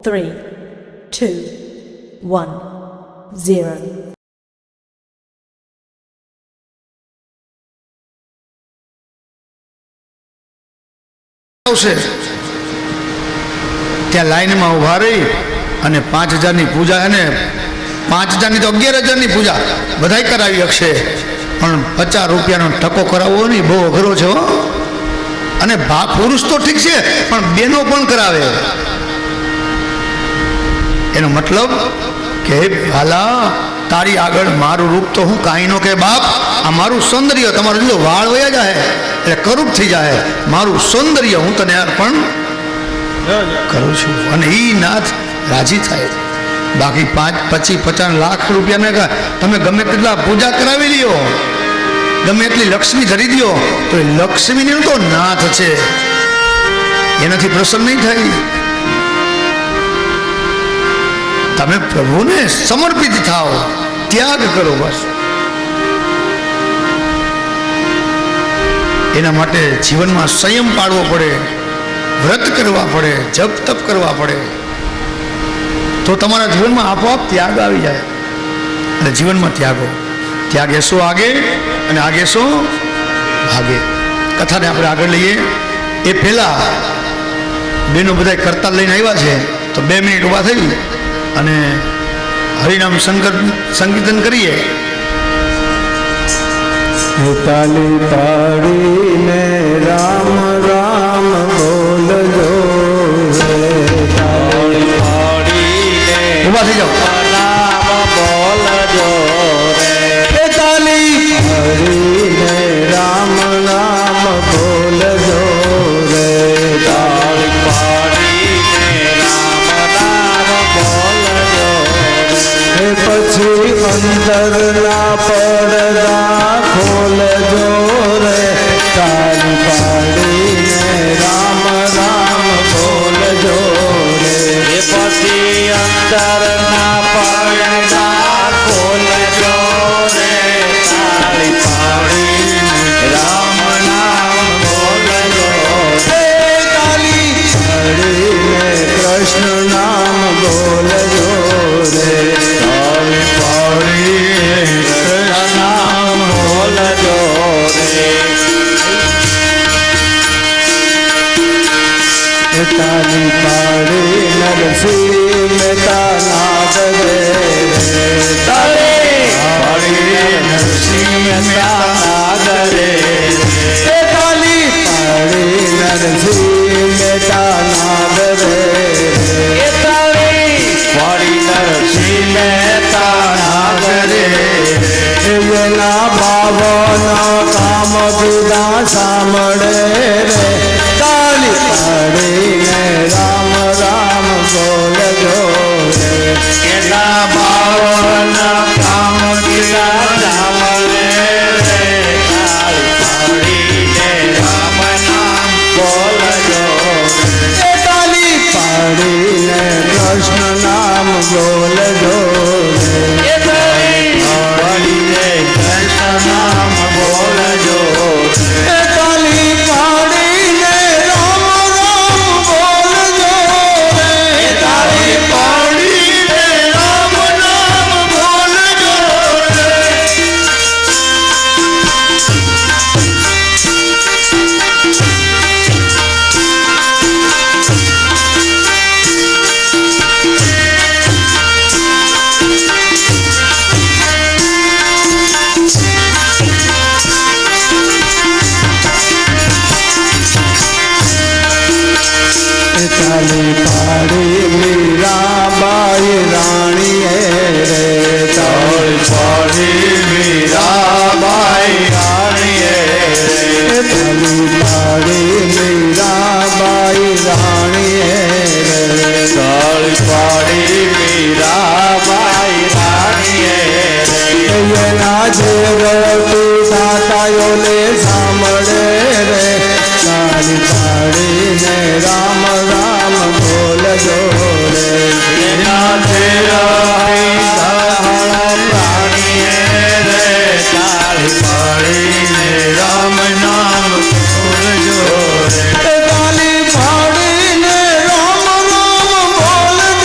3, 2, 1, 0. ત્યાં લાઈનમાં ઉભા રહી અને 5000ની પૂજા અને 5000ની તો 11000ની પૂજા બધાય કરાવી શકશે, પણ 50 રૂપિયાનો ટકો કરાવવો નહીં બહુ અઘરો છે હો. અને પુરુષ તો ઠીક છે પણ બેનો પણ કરાવે. એનો મતલબ કે હાલા તારી આગળ મારું રૂપ તો હું કાંઈ નો કે બાપ, આ મારું સૌંદર્ય તમારું જો વાળ વયા જાય એટલે કરૂપ થઈ જાય, મારું સૌંદર્ય હું તને અર્પણ કરું છું. અને એ નાથ રાજી થાય. બાકી 5, 25, 50 લાખ રૂપિયાને તમે ગમે તેટલા પૂજા કરાવી લ્યો, ગમે એટલી લક્ષ્મી ધરી દો, તો એ લક્ષ્મીનું તો નાથ છે, એનાથી પ્રસન્ન નહીં થાય. તમે પ્રભુને સમર્પિત થાઓ, ત્યાગ કરો બસ. એના માટે જીવનમાં સંયમ પાડવો પડે, વ્રત કરવા પડે, જપ તપ કરવા પડે, તો તમારા જીવનમાં આપોઆપ ત્યાગ આવી જાય. અને જીવનમાં ત્યાગ એસો આગે અને આગે સો ભાગે. કથાને આપણે આગળ લઈએ એ પહેલા બેનો બધા કરતા લઈને આવ્યા છે, તો 2 મિનિટ ઊભા થઈ અને હરિનામ સંકીર્તન કરીએ. તાલી પાડીને રામ રામ બોલજો, તાલી પાડીને ઊભા થઈ જાઓ, રામ બોલજો રે, તાલી પાડીને રામ રામ બોલજો રે, તાલી પાડીને રામ બોલજો રે, પછી અંતરના પડદા ખોલજો રે, તાલી પાડીને રામ રામ બોલજો રે, પછી અંતરના પડદા ખોલજો રે, તાલી પાડીને રામ નામ બોલજો રે, તાલી પાડીને કૃષ્ણ નામ બોલજો રે, તાલી પાડીને કૃષ્ણ નામ બોલજો રે, તાલી પાડી નરસિંહ મહેતા નાદ રે, તાલી પાડી નરસિંહ મહેતા નાદ રે, તાલી પાડી નરસિંહ મહેતા નાદ રે, તાલી પાડી નરસિંહ મહેતા નાદ રે, એના ભાવના કામ પીડા સાંભળે રે, તાલી પાડીને રામ રામ બોલજો રે, એના ભાવના કામ પીડા સાંભળે રે, તાલી પાડીને રામ નામ બોલજો રે, તાલી પાડીને કૃષ્ણ નામ બોલજો રે, તાલી પાડીને કૃષ્ણ નામ બોલજો રે, તાલી પાડીને રામ રામ બોલજો રે, તાલી પાડીને રામ નામ બોલજો રે. તાલી પાડી મીરાબાઈ રાણીએ રે, તાલી પાડી મીરાબાઈ રાણીએ રે, તાલી પાડી મીરાબાઈ રાણીએ રે, તાલી પાડી મીરાબાઈ રાણીએ રે, એના જે રોટી દાતાઓને સાંભળે રે, તાલી પાડીને રામ રામ બોલજો રે, એના પ્રાણીએ રે, તાલી પાડીને રામ નામ બોલજો રે, તાલી પાડીને રામ રામ બોલજો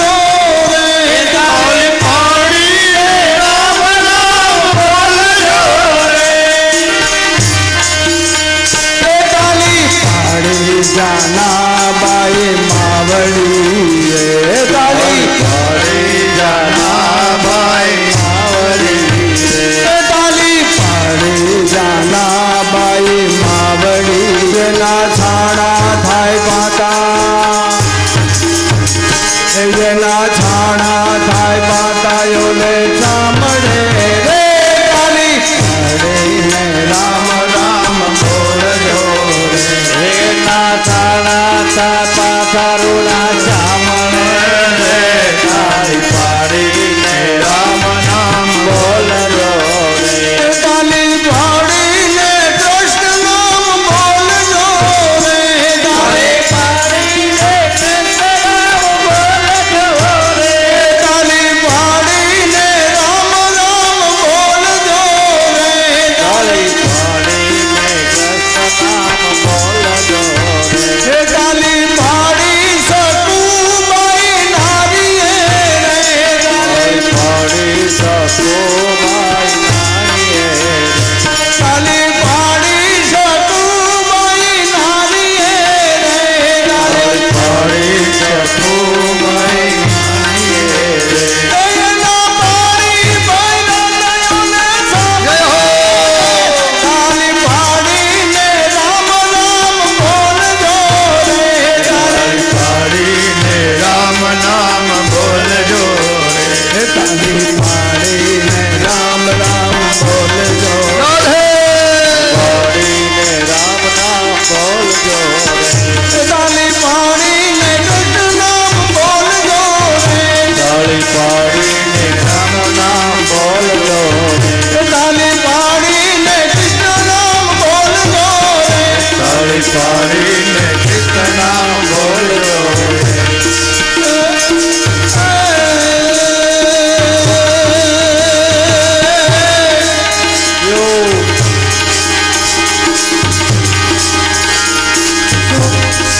એના છાણા થાય પાતાયો ને સાંભળે રે કાલી પાડીને રામ રામ બોલજો રે એના છાણા થાય પાથરુણા સાંભળે રે કાલી પાડીને રામ નામ બોલજો રે કાલી પાડીને કૃષ્ણ નામ બોલજો રે કાલી પાડીને કૃષ્ણ નામ બોલજો રે કાલી પાડીને રામ રામ બોલજો રે કાલી પાડીને કૃષ્ણ નામ બોલજો રે કાલી પાડી સકુબાઈ નારીએ રે કાલી પાડી સકુબાઈ નારીએ કાલી પાડી સકુબાઈ નારીએ રે કાલી પાડી સકુબાઈ નારીએ રે એના પાડી બૈરાને સાંભળે કાલી પાડીને રામ નામ બોલજો રે કાલી પાડીને રામ નામ બોલજો રે કાલી પાડીને રામ રામ બોલજો પાડીને રામ નામ બોલજો રે કાલી પાડીને કૃષ્ણ નામ બોલજો રે કાલી પાડીને રામ નામ બોલજો રે કાલી પાડીને કૃષ્ણ નામ બોલજો રે કાલી પાડીને કૃષ્ણ નામ બોલજો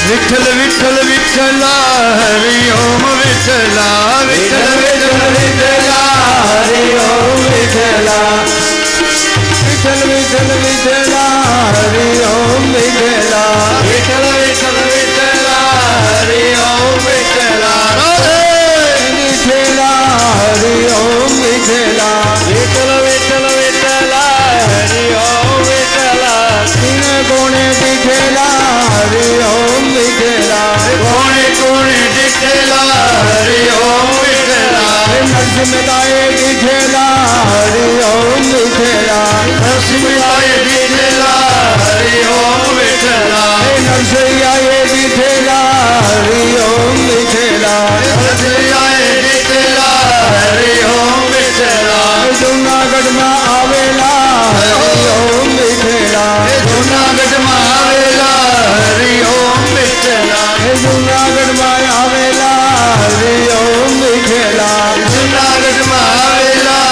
વિઠ્ઠલ વિઠ્ઠલ વિઠ્ઠલા હરિ ઓમ વિઠ્ઠલા વિઠ્ઠલ વિઠ્ઠલ વિઠ્ઠલા હરિ ઓમ વિઠ્ઠલા વિઠ્ઠલ વિઠ્ઠલ વિઠ્ઠલા હરિ ઓમ વિઠ્ઠલા વિઠ્ઠલ વિઠ્ઠલ વિઠ્ઠલા હરિ ઓમ વિઠ્ઠલા વિઠ્ઠલા હરિ ઓમ વિઠ્ઠલા વિઠ્ઠલ વિઠ્ઠલ વિઠ્ઠલા હરિ ઓમ વિઠ્ઠલા તીને કોણે દીઠેલા હરિ ઓમ વિઠ્ઠલા કોણે કોણે દીઠેલા હરિ ઓમ વિઠ્ઠલા નરસિંહદાએ દીઠેલા હરિ ઓમ વિઠ્ઠલા નરસિંહદાએ દીઠેલા હરિ ઓમ વિઠ્ઠલા નરસિંહાએ દીઠેલા હરિ ઓમ વિઠ્ઠલા નરસિંહાએ દીઠેલા હરિ ઓમ વિઠ્ઠલા જૂનાગઢમાં આવેલા હરિ ઓમ વિઠ્ઠલા જૂનાગઢમાં આવેલા હરિ ઓમ વિઠ્ઠલા જૂનાગઢમાં આવેલા હરિ ઓમ વિઠ્ઠલા જૂનાગઢમાં આવેલા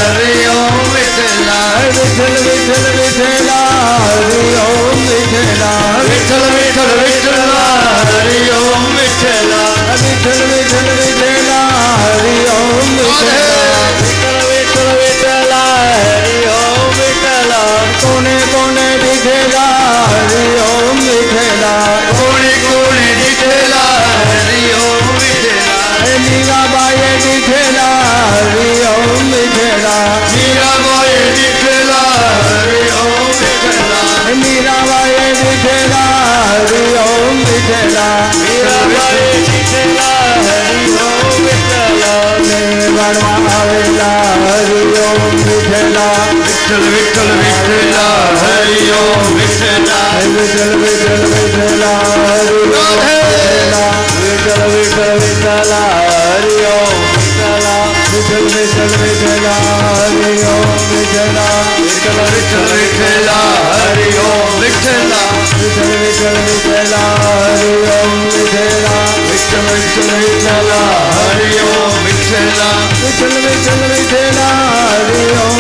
હરિ ઓમ વિઠ્ઠલા વિઠ્ઠલ વિઠ્ઠલ વિઠ્ઠલા હરિ ઓમ વિઠ્ઠલા વિઠ્ઠલ વિઠ્ઠલ વિઠ્ઠલા હરિ ઓમ વિઠ્ઠલા વિઠ્ઠલ વિઠ્ઠલ વિઠ્ઠલા હરિ ઓમ વિઠ્ઠલા વિઠ્ઠલ વિઠ્ઠલ વિઠ્ઠલા હરિ ઓમ વિઠ્ઠલા કોને કોને દીઠેલા હરિ ઓમ વિઠ્ઠલા કોને કોને દીઠેલા હરિ ઓમ વિઠ્ઠલા મીરાબાઈએ દીઠેલા હરિ ઓમ વિઠ્ઠલા મીરાબાઈએ દીઠેલા હરિ ઓમ વિઠ્ઠલા મીરાબાઈએ દીઠેલા હરિ ઓમ વિઠ્ઠલા મીરાબાઈએ દીઠેલા હરિ ઓમ વિઠ્ઠલા મેવાડમાં આવેલા હરિ ઓમ વિઠ્ઠલા વિઠ્ઠલ વિઠ્ઠલ વિઠ્ઠલા હરિ ઓમ વિઠ્ઠલા વિઠ્ઠલ વિઠ્ઠલ વિઠ્ઠલા હરિ ઓમ વિઠ્ઠલા વિઠ્ઠલ વિઠ્ઠલ વિઠ્ઠલા હરિ ઓમ વિઠ્ઠલા વિઠ્ઠલ વિઠ્ઠલ વિઠ્ઠલા હરિ ઓમ વિઠ્ઠલા વિઠ્ઠલ વિઠ્ઠલ વિઠ્ઠલા હરિ ઓમ વિઠ્ઠલા વિઠ્ઠલ વિઠ્ઠલ વિઠ્ઠલા હરિ ઓમ વિઠ્ઠલા વિઠ્ઠલ વિઠ્ઠલ વિઠ્ઠલા હરિ ઓમ વિઠ્ઠલા વિઠ્ઠલ વિઠ્ઠલ વિઠ્ઠલા હરિ ઓમ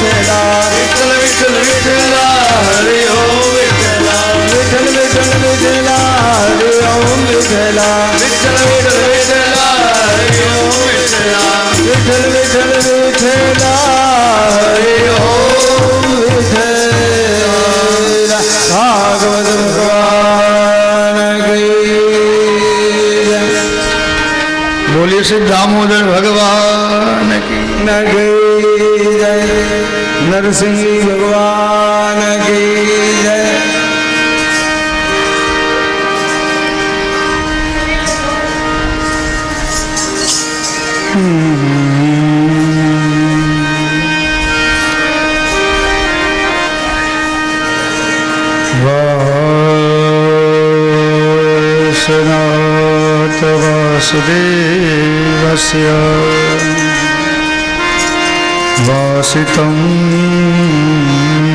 વિઠ્ઠલા વિઠ્ઠલ વિઠ્ઠલ વિઠ્ઠલા હરિ ઓમ વિઠ્ઠલા વિઠ્ઠલ વિઠ્ઠલ વિઠ્ઠલા હરિ ઓમ વિઠ્ઠલા વિઠ્ઠલ વિઠ્ઠલ વિઠ્ઠલા હરિ ઓમ વિઠ્ઠલા વિઠ્ઠલ વિઠ્ઠલ વિઠ્ઠલા હરિ ઓમ વિઠ્ઠલા ભાગવત ભગવાન કી જય બોલીએ શ્રી દામોદર ભગવાન કી જય નરસિંહ ભગવાન કી જય વાસનાથ વાસુદેવસ્ય વાસિતં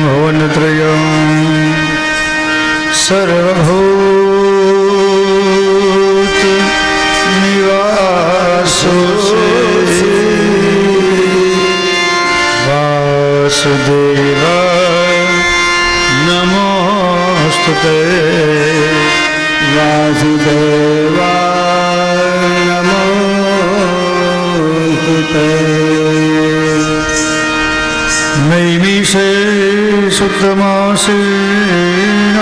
ભુવનત્રયં સર્વભૂત નિવાસો વાસુદેવ નમોસ્તુતે વાસુદેવાય નમોસ્તુતે નૈમિષે શુક્લમાસેનં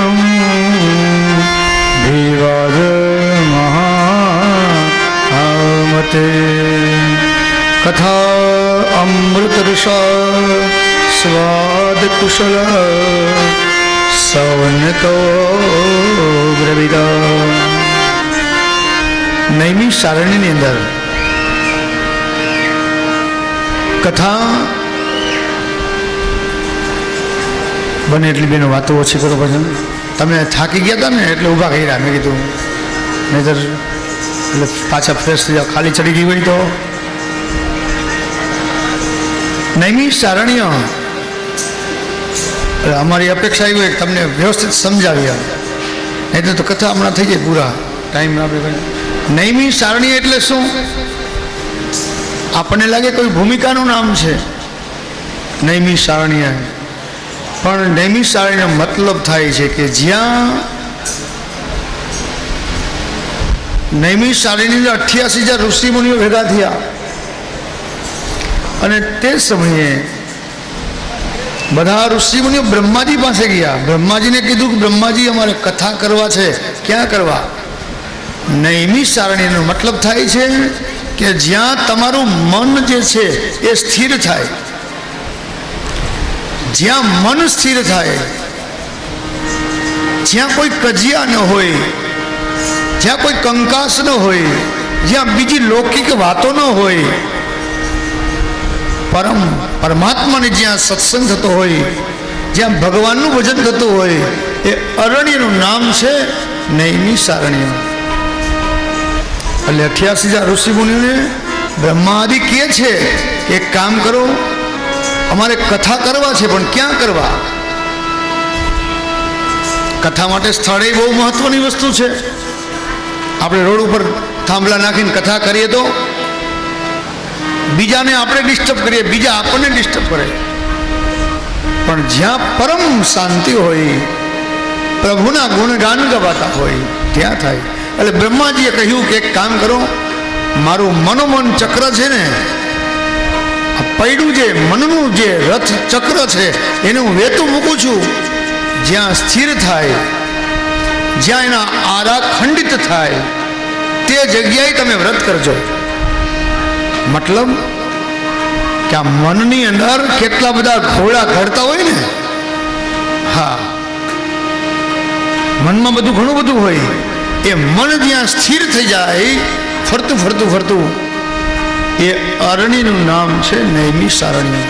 વિવાદ મહામતે કથા અમૃતરસા સ્વાદ કુશલ સૌનકો બ્રવિદા. નૈમિષ સારણીની અંદર કથા બને એટલી બેનો વાતો ઓછી કરો. પછી તમે થાકી ગયા હતા ને એટલે ઊભા કર્યા. મેં કીધું નહીતર એટલે પાછા ફ્રેશ થઈ જાવ. ખાલી ચડી ગઈ હોય તો નૈમિષ સારણીઓ અમારી અપેક્ષા એવી હોય કે તમને વ્યવસ્થિત સમજાવીએ, નહીં તો કથા હમણાં થઈ જાય પૂરા ટાઈમ આપણે. નૈમિષ સારણી એટલે શું? આપણને લાગે કોઈ ભૂમિકાનું નામ છે નૈમિષ સારણી, પણ નૈમિષ સારણીનો મતલબ થાય છે કે જ્યાં નૈમિષ સારણીની 88,000 ઋષિમુનિઓ ભેગા થયા અને તે સમયે બધા ઋષિમુનિઓ બ્રહ્માજી પાસે ગયા. બ્રહ્માજીને કીધું કે બ્રહ્માજી અમારે કથા કરવા છે. ક્યાં કરવા? નૈમિષ સારણીનો મતલબ થાય છે કે જ્યાં તમારું મન જે છે એ સ્થિર થાય. જ્યાં મન સ્થિર થાય, જ્યાં કોઈ કજિયા ન હોય, જ્યાં કોઈ કંકાસ ન હોય, જ્યાં બીજી લૌકિક વાતો ન હોય, પરમાત્માને જ્યાં સત્સંગ થતો હોય, જ્યાં ભગવાનનું ભજન થતું હોય, એ અરણ્યનું નામ છે નૈમિષ સારણ્ય. એટલે 88,000 ઋષિમુનિઓને બ્રહ્માદિ કહે છે કે એક કામ કરો, અમારે કથા કરવા છે, પણ ક્યાં કરવા? કથા માટે સ્થળે બહુ મહત્વની વસ્તુ છે. આપણે રોડ ઉપર થાંભલા નાખીને કથા કરીએ તો બીજાને આપણે ડિસ્ટર્બ કરીએ, બીજા આપણને ડિસ્ટર્બ કરે. પણ જ્યાં પરમ શાંતિ હોય, પ્રભુના ગુણગાન ગવાતા હોય, ત્યાં થાય. એટલે બ્રહ્માજીએ કહ્યું કે એક કામ કરો, મારું મનોમન ચક્ર છે ને, પૈડું જે મનનું જે રથ ચક્ર છે એને હું વેતું મૂકું છું. જ્યાં સ્થિર થાય, જ્યાં એના આરા ખંડિત થાય, તે જગ્યાએ તમે વ્રત કરજો. મતલબ કે આ મનની અંદર કેટલા બધા ઘોડા ઘડતા હોય ને. હા, મનમાં બધું ઘણું બધું હોય. એ મન જ્યાં સ્થિર થઈ જાય, ફરતું ફરતું ફરતું, એ અરણ્યનું નામ છે નૈમિષ સારણ્ય.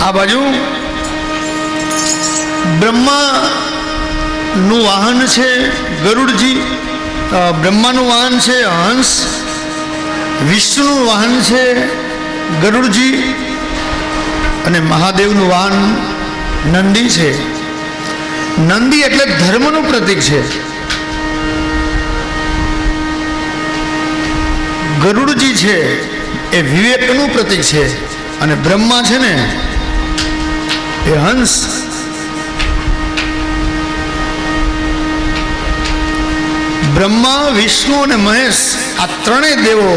આ બાજુ બ્રહ્માનું વાહન છે ગરુડજી, બ્રહ્માનું વાહન છે હંસ, વિષ્ણુનું વાહન છે ગરુડજી, અને મહાદેવનું વાહન નંદી છે. નંદી એટલે ધર્મનું પ્રતીક છે. ગરુડજી છે એ વિવેકનું પ્રતીક છે, અને બ્રહ્મા છે ને એ હંસ. બ્રહ્મા, વિષ્ણુ અને મહેશ આ ત્રણેય દેવો,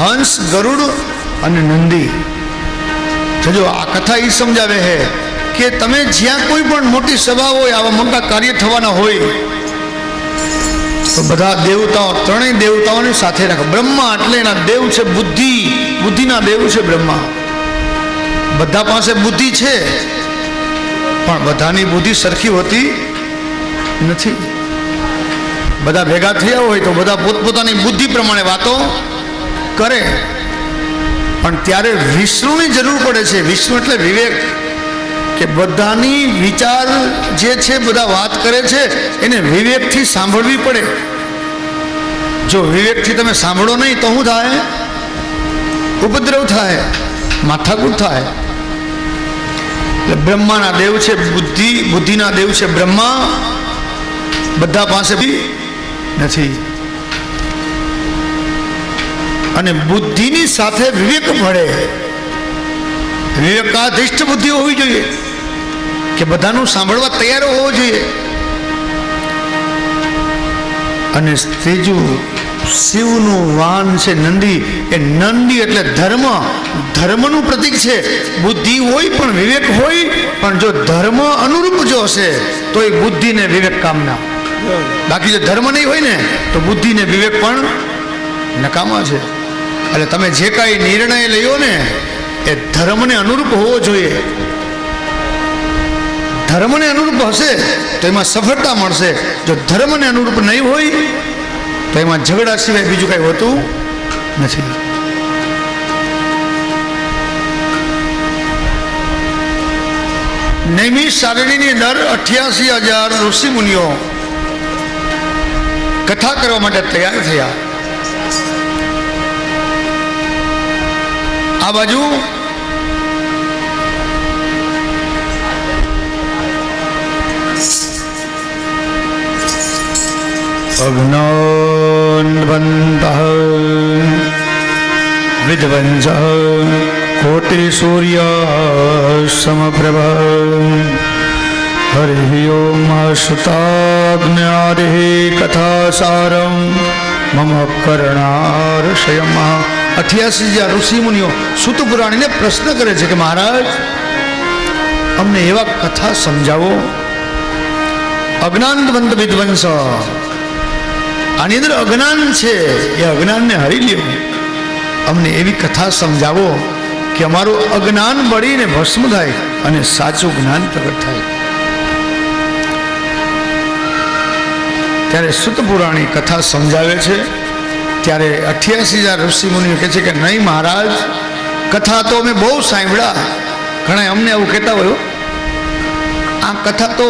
હંસ, ગરુડ અને નંદી. જો આ કથા એ સમજાવે છે કે તમે જ્યાં કોઈ પણ મોટી સભા હોય, આવા મોટા કાર્ય થવાના હોય, તો બધા દેવતાઓ, ત્રણેય દેવતાઓને સાથે રાખો. બ્રહ્મા એટલે એના દેવ છે બુદ્ધિ, બુદ્ધિના દેવ છે બ્રહ્મા. બધા પાસે બુદ્ધિ છે, પણ બધાની બુદ્ધિ સરખી હોતી નથી. બધા ભેગા થયા હોય તો બધા પોતપોતાની બુદ્ધિ પ્રમાણે વાતો કરે, પણ ત્યારે વિષ્ણુની જરૂર પડે છે. વિષ્ણુ એટલે વિવેક, કે બધાની વિચાર જે છે બધા વાત કરે છે એને વિવેકથી સાંભળવી પડે. જો વિવેકથી તમે સાંભળો નહીં તો શું થાય? ઉપદ્રવ થાય, માથાકૂટ થાય. એટલે બ્રહ્માના દેવ છે બુદ્ધિના દેવ છે બ્રહ્મા, બધા પાસે નથી. અને બુદ્ધિની સાથે વિવેક મળે. વિવેકાધિષ્ઠ બુદ્ધિ હોવી જોઈએ, કે બધાનું સાંભળવા તૈયાર હોવો જોઈએ. અને ત્રીજું શિવનું વાહન છે નંદી. એ નંદી એટલે ધર્મ, ધર્મનું પ્રતીક છે. બુદ્ધિ હોય પણ વિવેક હોય, પણ જો ધર્મ અનુરૂપ જો હશે તો એ બુદ્ધિ ને વિવેક કામના. બાકી જો ધર્મ નહીં હોય ને તો બુદ્ધિ ને વિવેક પણ નકામા છે. એટલે તમે જે કાંઈ નિર્ણય લ્યો ને એ ધર્મને અનુરૂપ હોવો જોઈએ. ધર્મને અનુરૂપ હશે તો એમાં સફળતા મળશે. જો ધર્મને અનુરૂપ નહીં હોય તો એમાં ઝઘડા સિવાય બીજું કાંઈ હોતું નથી. નૈમિષ સારણીની અંદર 88,000 ઋષિ મુનિઓ કથા કરવા માટે તૈયાર થયા. આ બાજુ અગ્નોન્વંતઃ વિદ્વંસઃ કોટિ સૂર્ય સમપ્રભ હરિ ઓમ સુતાગ્ન્યાદિ કથાસારમ મમ કર્ણારશયમ. 88,000 ઋષિ મુનિઓ સૂત પુરાણીને પ્રશ્ન કરે છે કે મહારાજ અમને એવા કથા સમજાવો. અજ્ઞાનવંત વિદ્વંસ, આની અંદર અજ્ઞાન છે, એ અજ્ઞાનને હરી લ્યો. અમને એવી કથા સમજાવો કે અમારું અજ્ઞાન બળીને ભસ્મ થાય અને સાચું જ્ઞાન પ્રગટ થાય. ત્યારે સૂત પુરાણી કથા સમજાવે છે. ત્યારે 88,000 ઋષિ મુનિઓ કહે છે કે નહીં મહારાજ, કથા તો અમે બહુ સાંભળ્યા. ઘણા અમને એવું કહેતા હોય, આ કથા તો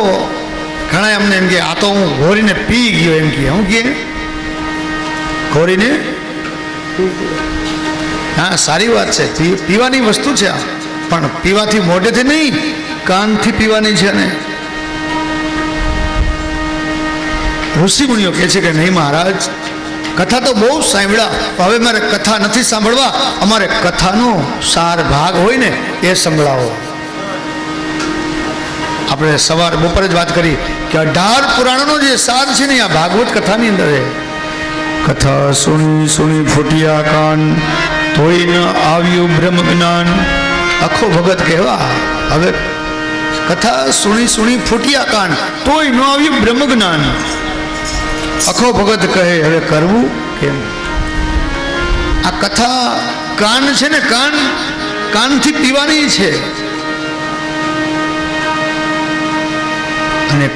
ઘણા અમને એમ કે આ તો હું ઘોરીને પી ગયો એમ કે. હું કે ઘોરીને? હા, સારી વાત છે, પીવાની વસ્તુ છે આ, પણ પીવાથી મોઢેથી નહીં, કાનથી પીવાની છે. ને ઋષિ મુનિઓ કહે છે કે નહીં મહારાજ, કથા તો બહુ સાંભળ્યા, હવે મારે કથા નથી સાંભળવા, અમારે કથાનો સાર ભાગ હોય ને એ સંભળાવો. આપણે સવાર બપોરે જ વાત કરી કે 18 પુરાણોનો જે સાર છે ને આ ભાગવત કથાની અંદર છે. કથા સુણી સુણી ફૂટ્યા કાન, તોય ન આવ્યું બ્રહ્મ જ્ઞાન. આખો ભગત કહેવા, હવે કથા સુણી સુણી ફૂટ્યા કાન, તોય ન આવ્યું બ્રહ્મ જ્ઞાન. આખો ભગત કહે હવે કરવું કેમ? આ કથા કાન છે ને, કાનથી પીવાની છે. અને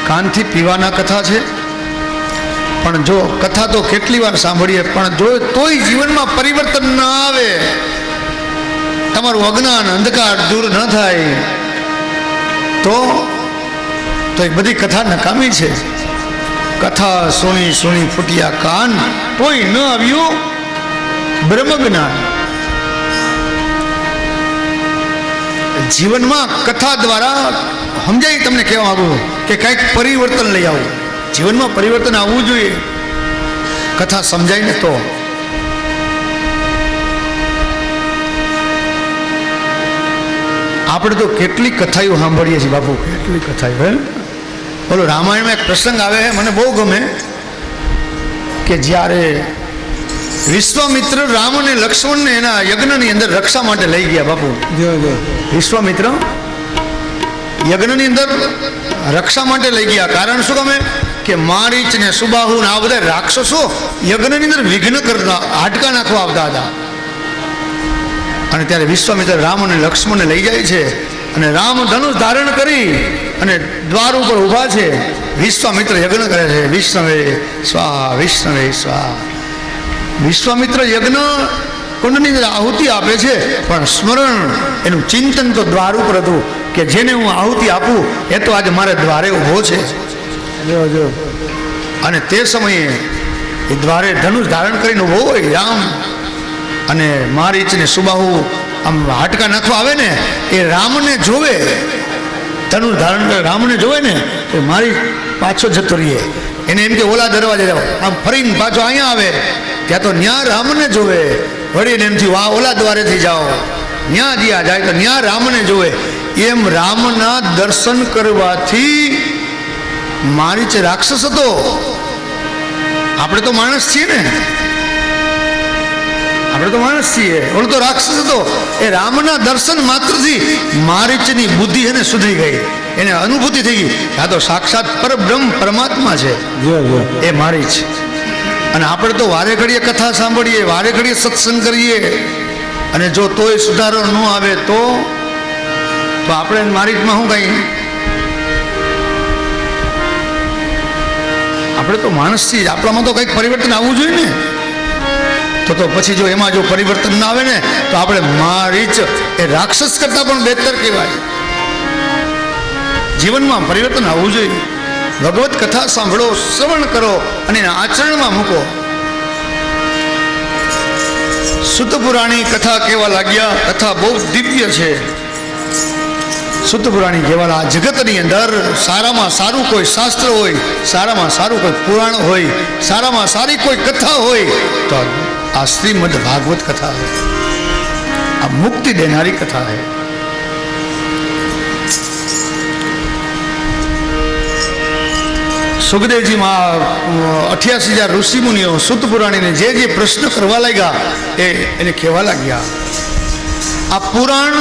કાનથી પીવાના કથા છે, પણ જો કથા તો કેટલી વાર સાંભળીએ, પણ જો તોય જીવનમાં પરિવર્તન ન આવે, તમારું અજ્ઞાન અંધકાર દૂર ન થાય તો એ બધી કથા નકામી છે. કથા સુણી સુણી ફૂટ્યા કાન, તોય ન આવ્યું બ્રહ્મ જ્ઞાન. જીવનમાં કથા દ્વારા સમજાય. તમને કહેવા માંગુ કે કંઈક પરિવર્તન લઈ આવું. જીવનમાં પરિવર્તન આવવું જોઈએ. કથા સમજાય ને તો. આપણે તો કેટલી કથાઓ સાંભળીએ છીએ બાપુ, કેટલી કથાઓ. હે બોલો, રામાયણમાં એક પ્રસંગ આવે છે, મને બહુ ગમે, કે જ્યારે વિશ્વામિત્ર રામ અને લક્ષ્મણને એના યજ્ઞની અંદર રક્ષા માટે લઈ ગયા. બાપુ, વિશ્વામિત્ર યજ્ઞની અંદર રક્ષા માટે લઈ ગયા. કારણ શું? ગમે કે મારીચ ને સુબાહુ ને આ બધા રાક્ષસો યજ્ઞની અંદર વિઘ્ન કરતા, હાડકા નાખવા આવતા હતા. અને ત્યારે વિશ્વામિત્ર રામ અને લક્ષ્મણને લઈ જાય છે, અને રામ ધનુષ ધારણ કરી અને દ્વાર ઉપર ઊભા છે. વિશ્વામિત્ર યજ્ઞ કરે છે. વિષ્ણવે સ્વાહા, વિષ્ણવે સ્વાહા. વિશ્વામિત્ર યજ્ઞ કુંડની અંદર આહુતિ આપે છે, પણ સ્મરણ એનું ચિંતન તો દ્વાર ઉપર હતું કે જેને હું આહુતિ આપું એ તો આજે મારે દ્વારે ઊભો છે. અને તે સમયે એ દ્વારે ધનુષ ધારણ કરીને ઊભો હોય રામ, અને મારીચને સુબાહુ આમ હાડકા નાખવા આવે ને, એ રામને જોવે, ધનુષ ધારણ કરે રામને જોવે ને, એ મારી પાછો જતો રહીએ. એને એમ કે ઓલા દરવાજે જાઓ, આમ ફરીને પાછો અહીંયા આવે, ત્યાં તો ન્યા રામને જોવે. વળીને એમથી આ ઓલા દ્વારેથી જાઓ, ન્યા જ્યાં જાય તો ન્યા રામને જોવે. એમ રામના દર્શન કરવાથી મારીચ રાક્ષસ હતો, આપણે તો માણસ છીએ ને, આપણે તો માણસ છીએ, ઓલો તો રાક્ષસ હતો. એ રામના દર્શન માત્રથી મારીચની બુદ્ધિ એને સુધરી ગઈ, એને અનુભૂતિ થઈ ગઈ આ તો સાક્ષાત પરબ્રહ્મ પરમાત્મા છે એ મારીચ. અને આપણે તો વારે ઘડીએ કથા સાંભળીએ, વારે ઘડીએ સત્સંગ કરીએ, અને જો તોય સુધારો ન આવે તો આપણે મારીચમાં શું કઈ, આપણે તો માણસ છીએ, આપણામાં તો કંઈક પરિવર્તન આવવું જોઈએ ને. તો પછી જો એમાં જો પરિવર્તન ના આવે ને તો આપણે મારીચ એ રાક્ષસ કરતા પણ બહેતર કહેવાય. જીવનમાં પરિવર્તન આવવું જોઈએ. ભગવત કથા સાંભળો, શ્રવણ કરો અને એના આચરણમાં મૂકો. સુત પુરાણી કથા કહેવા લાગ્યા, કથા બહુ દિવ્ય છે. સુત પુરાણી કહેવાલા જગતની અંદર સારામાં સારું કોઈ શાસ્ત્ર હોય, સારામાં સારું કોઈ પુરાણ હોય, સારામાં સારી કોઈ કથા હોય તો આ શ્રીમદ ભાગવત કથા है. આ મુક્તિ દેનારી કથા है. સુખદેવજીમાં 88,000 ઋષિ મુનિઓ સુત પુરાણીને જે જે પ્રશ્ન કરવા લાગ્યા એને કહેવા લાગ્યા. આ પુરાણ,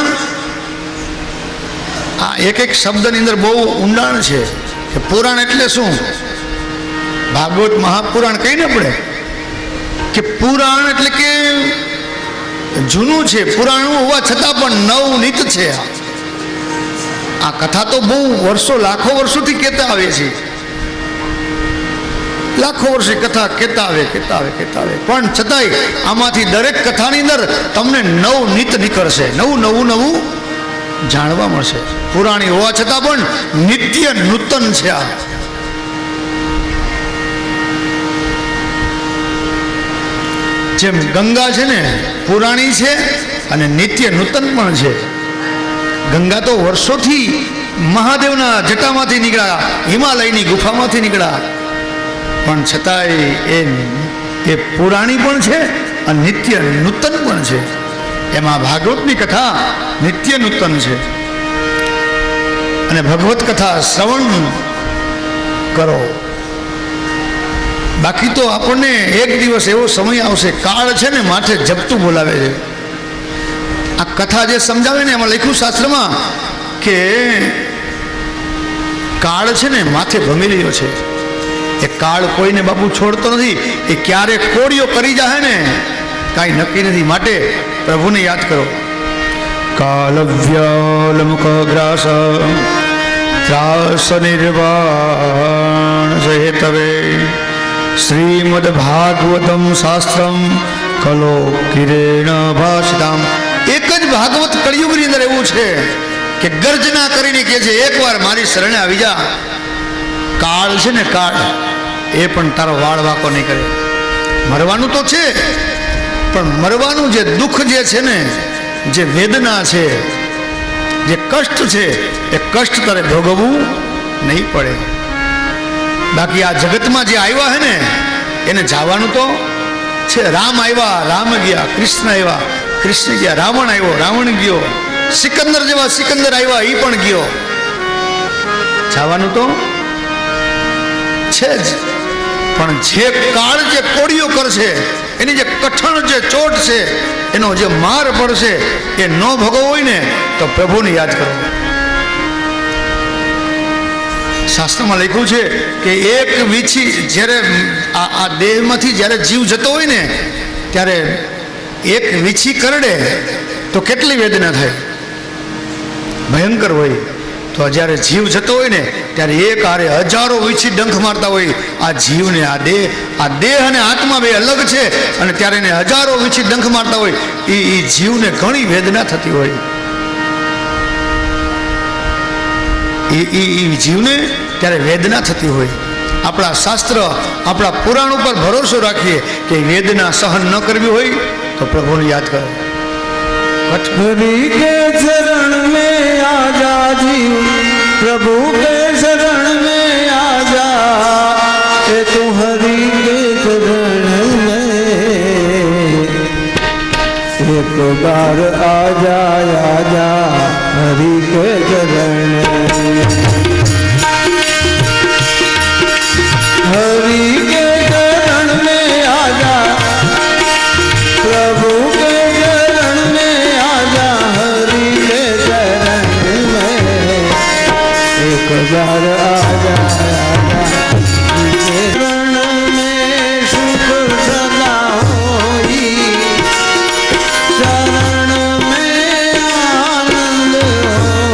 આ એક એક શબ્દની અંદર બહુ ઊંડાણ છે કે પુરાણ એટલે શું. ભાગવત મહાપુરાણ કઈ ન પડે કે પુરાણ એટલે કે જૂનું છે, પુરાણું હોવા છતાં પણ નવનીત છે. આ કથા તો બહુ વર્ષો, લાખો વર્ષોથી કહેતા આવે છે, લાખો વર્ષે કથા કહેતા આવે, પણ છતાંય આમાંથી દરેક કથાની અંદર તમને નવનીત નીકળશે, નવું જાણવા મળશે. પુરાણી હોવા છતાં પણ નિત્ય નૂતન છે. આ જેમ ગંગા છે ને પુરાણી છે અને નિત્ય નૂતન પણ છે. ગંગા તો વર્ષોથી મહાદેવના જટામાંથી નીકળ્યા, હિમાલયની ગુફામાંથી નીકળ્યા, પણ છતાંય એ પુરાણી પણ છે અને નિત્ય નૂતન પણ છે. એમાં ભાગવતની કથા નિત્ય નૂતન છે. અને ભગવત કથા શ્રવણ કરો. બાકી તો આપણને એક દિવસ એવો સમય આવશે, કાળ છે ને માથે જપતું બોલાવે છે. આ કથા જે સમજાવે ને એમાં લખ્યું શાસ્ત્રમાં કે કાળ છે ને માથે ભમેલીઓ છે. એ કાળ કોઈને બાપુ છોડતો નથી. એ ક્યારે કોળીઓ કરી જાય ને કાંઈ નક્કી નથી. માટે પ્રભુને યાદ કરો. કાલવ્યાલમુખગ્રાસ ત્રાસ નિર્વાણ સહેતવે શ્રીમદ ભાગવતમ શાસ્ત્રમ કલો કિરેણ ભાષિતામ. એક જ ભાગવત કળિયુગની અંદર એવું છે કે ગર્જના કરીને કહે છે એકવાર મારી શરણે આવી જા. કાળ છે ને કાળ એ પણ તારો વાળ વાંકો નહીં કરે. મરવાનું તો છે પણ મરવાનું જે દુઃખ જે છે ને, જે વેદના છે, જે કષ્ટ છે, એ કષ્ટ તારે ભોગવવું નહીં પડે. બાકી આ જગતમાં જે આવ્યા હે ને એને જવાનું તો છે. રામ આવ્યા, રામ ગયા. કૃષ્ણ આવ્યા, કૃષ્ણ ગયા. રાવણ આવ્યો, રાવણ ગયો. સિકંદર જેવા સિકંદર આવ્યા, એ પણ ગયો. જવાનું તો છે જ. પણ જે કાળ જે કોળીઓ કરશે, એની જે કઠણ જે ચોટ છે, એનો જે માર પડશે, એ ન ભોગવવો હોય ને તો પ્રભુને યાદ કરો. શાસ્ત્રમાં લખ્યું છે કે એક વીછી જ્યારે આ દેહમાંથી જ્યારે જીવ જતો હોય ને ત્યારે એક વીછી કરડે તો કેટલી વેદના થાય, ભયંકર હોય. તો તો જ્યારે જીવ જતો હોય ને ત્યારે એક હારે હજારો વીછી ડંખ મારતા હોય આ જીવને. આ દેહ અને આત્મા બે અલગ છે અને ત્યારે એને હજારો વીછી ડંખ મારતા હોય એ જીવને ઘણી વેદના થતી હોય. એ જીવને ત્યારે વેદના થતી હોય. આપણા શાસ્ત્ર આપણા પુરાણ ઉપર ભરોસો રાખીએ કે વેદના સહન ન કરવી હોય તો પ્રભુને યાદ કરો. हरि के शरण में आजा जीव, प्रभु के शरण में आजा, ये तू हरि के शरण में एक बार आजा आजा हरि के शरण में. हरि के शरण में आजा, प्रभु के शरण में आजा, हरि के शरण में एक बार आजा आजा. शरण में सुख सदा होई, शरण में आनंद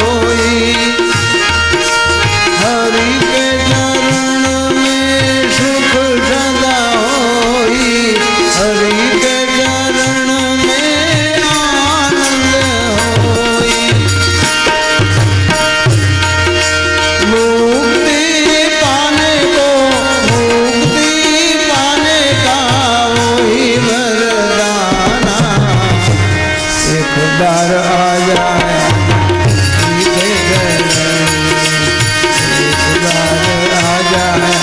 होई, हरि के शरण में सुख सदा होई, हरि के शरण में आनंद होई. मुक्ति पाने को, मुक्ति पाने का वही वरदाना, एक बार आ जाए एक बार आ जाए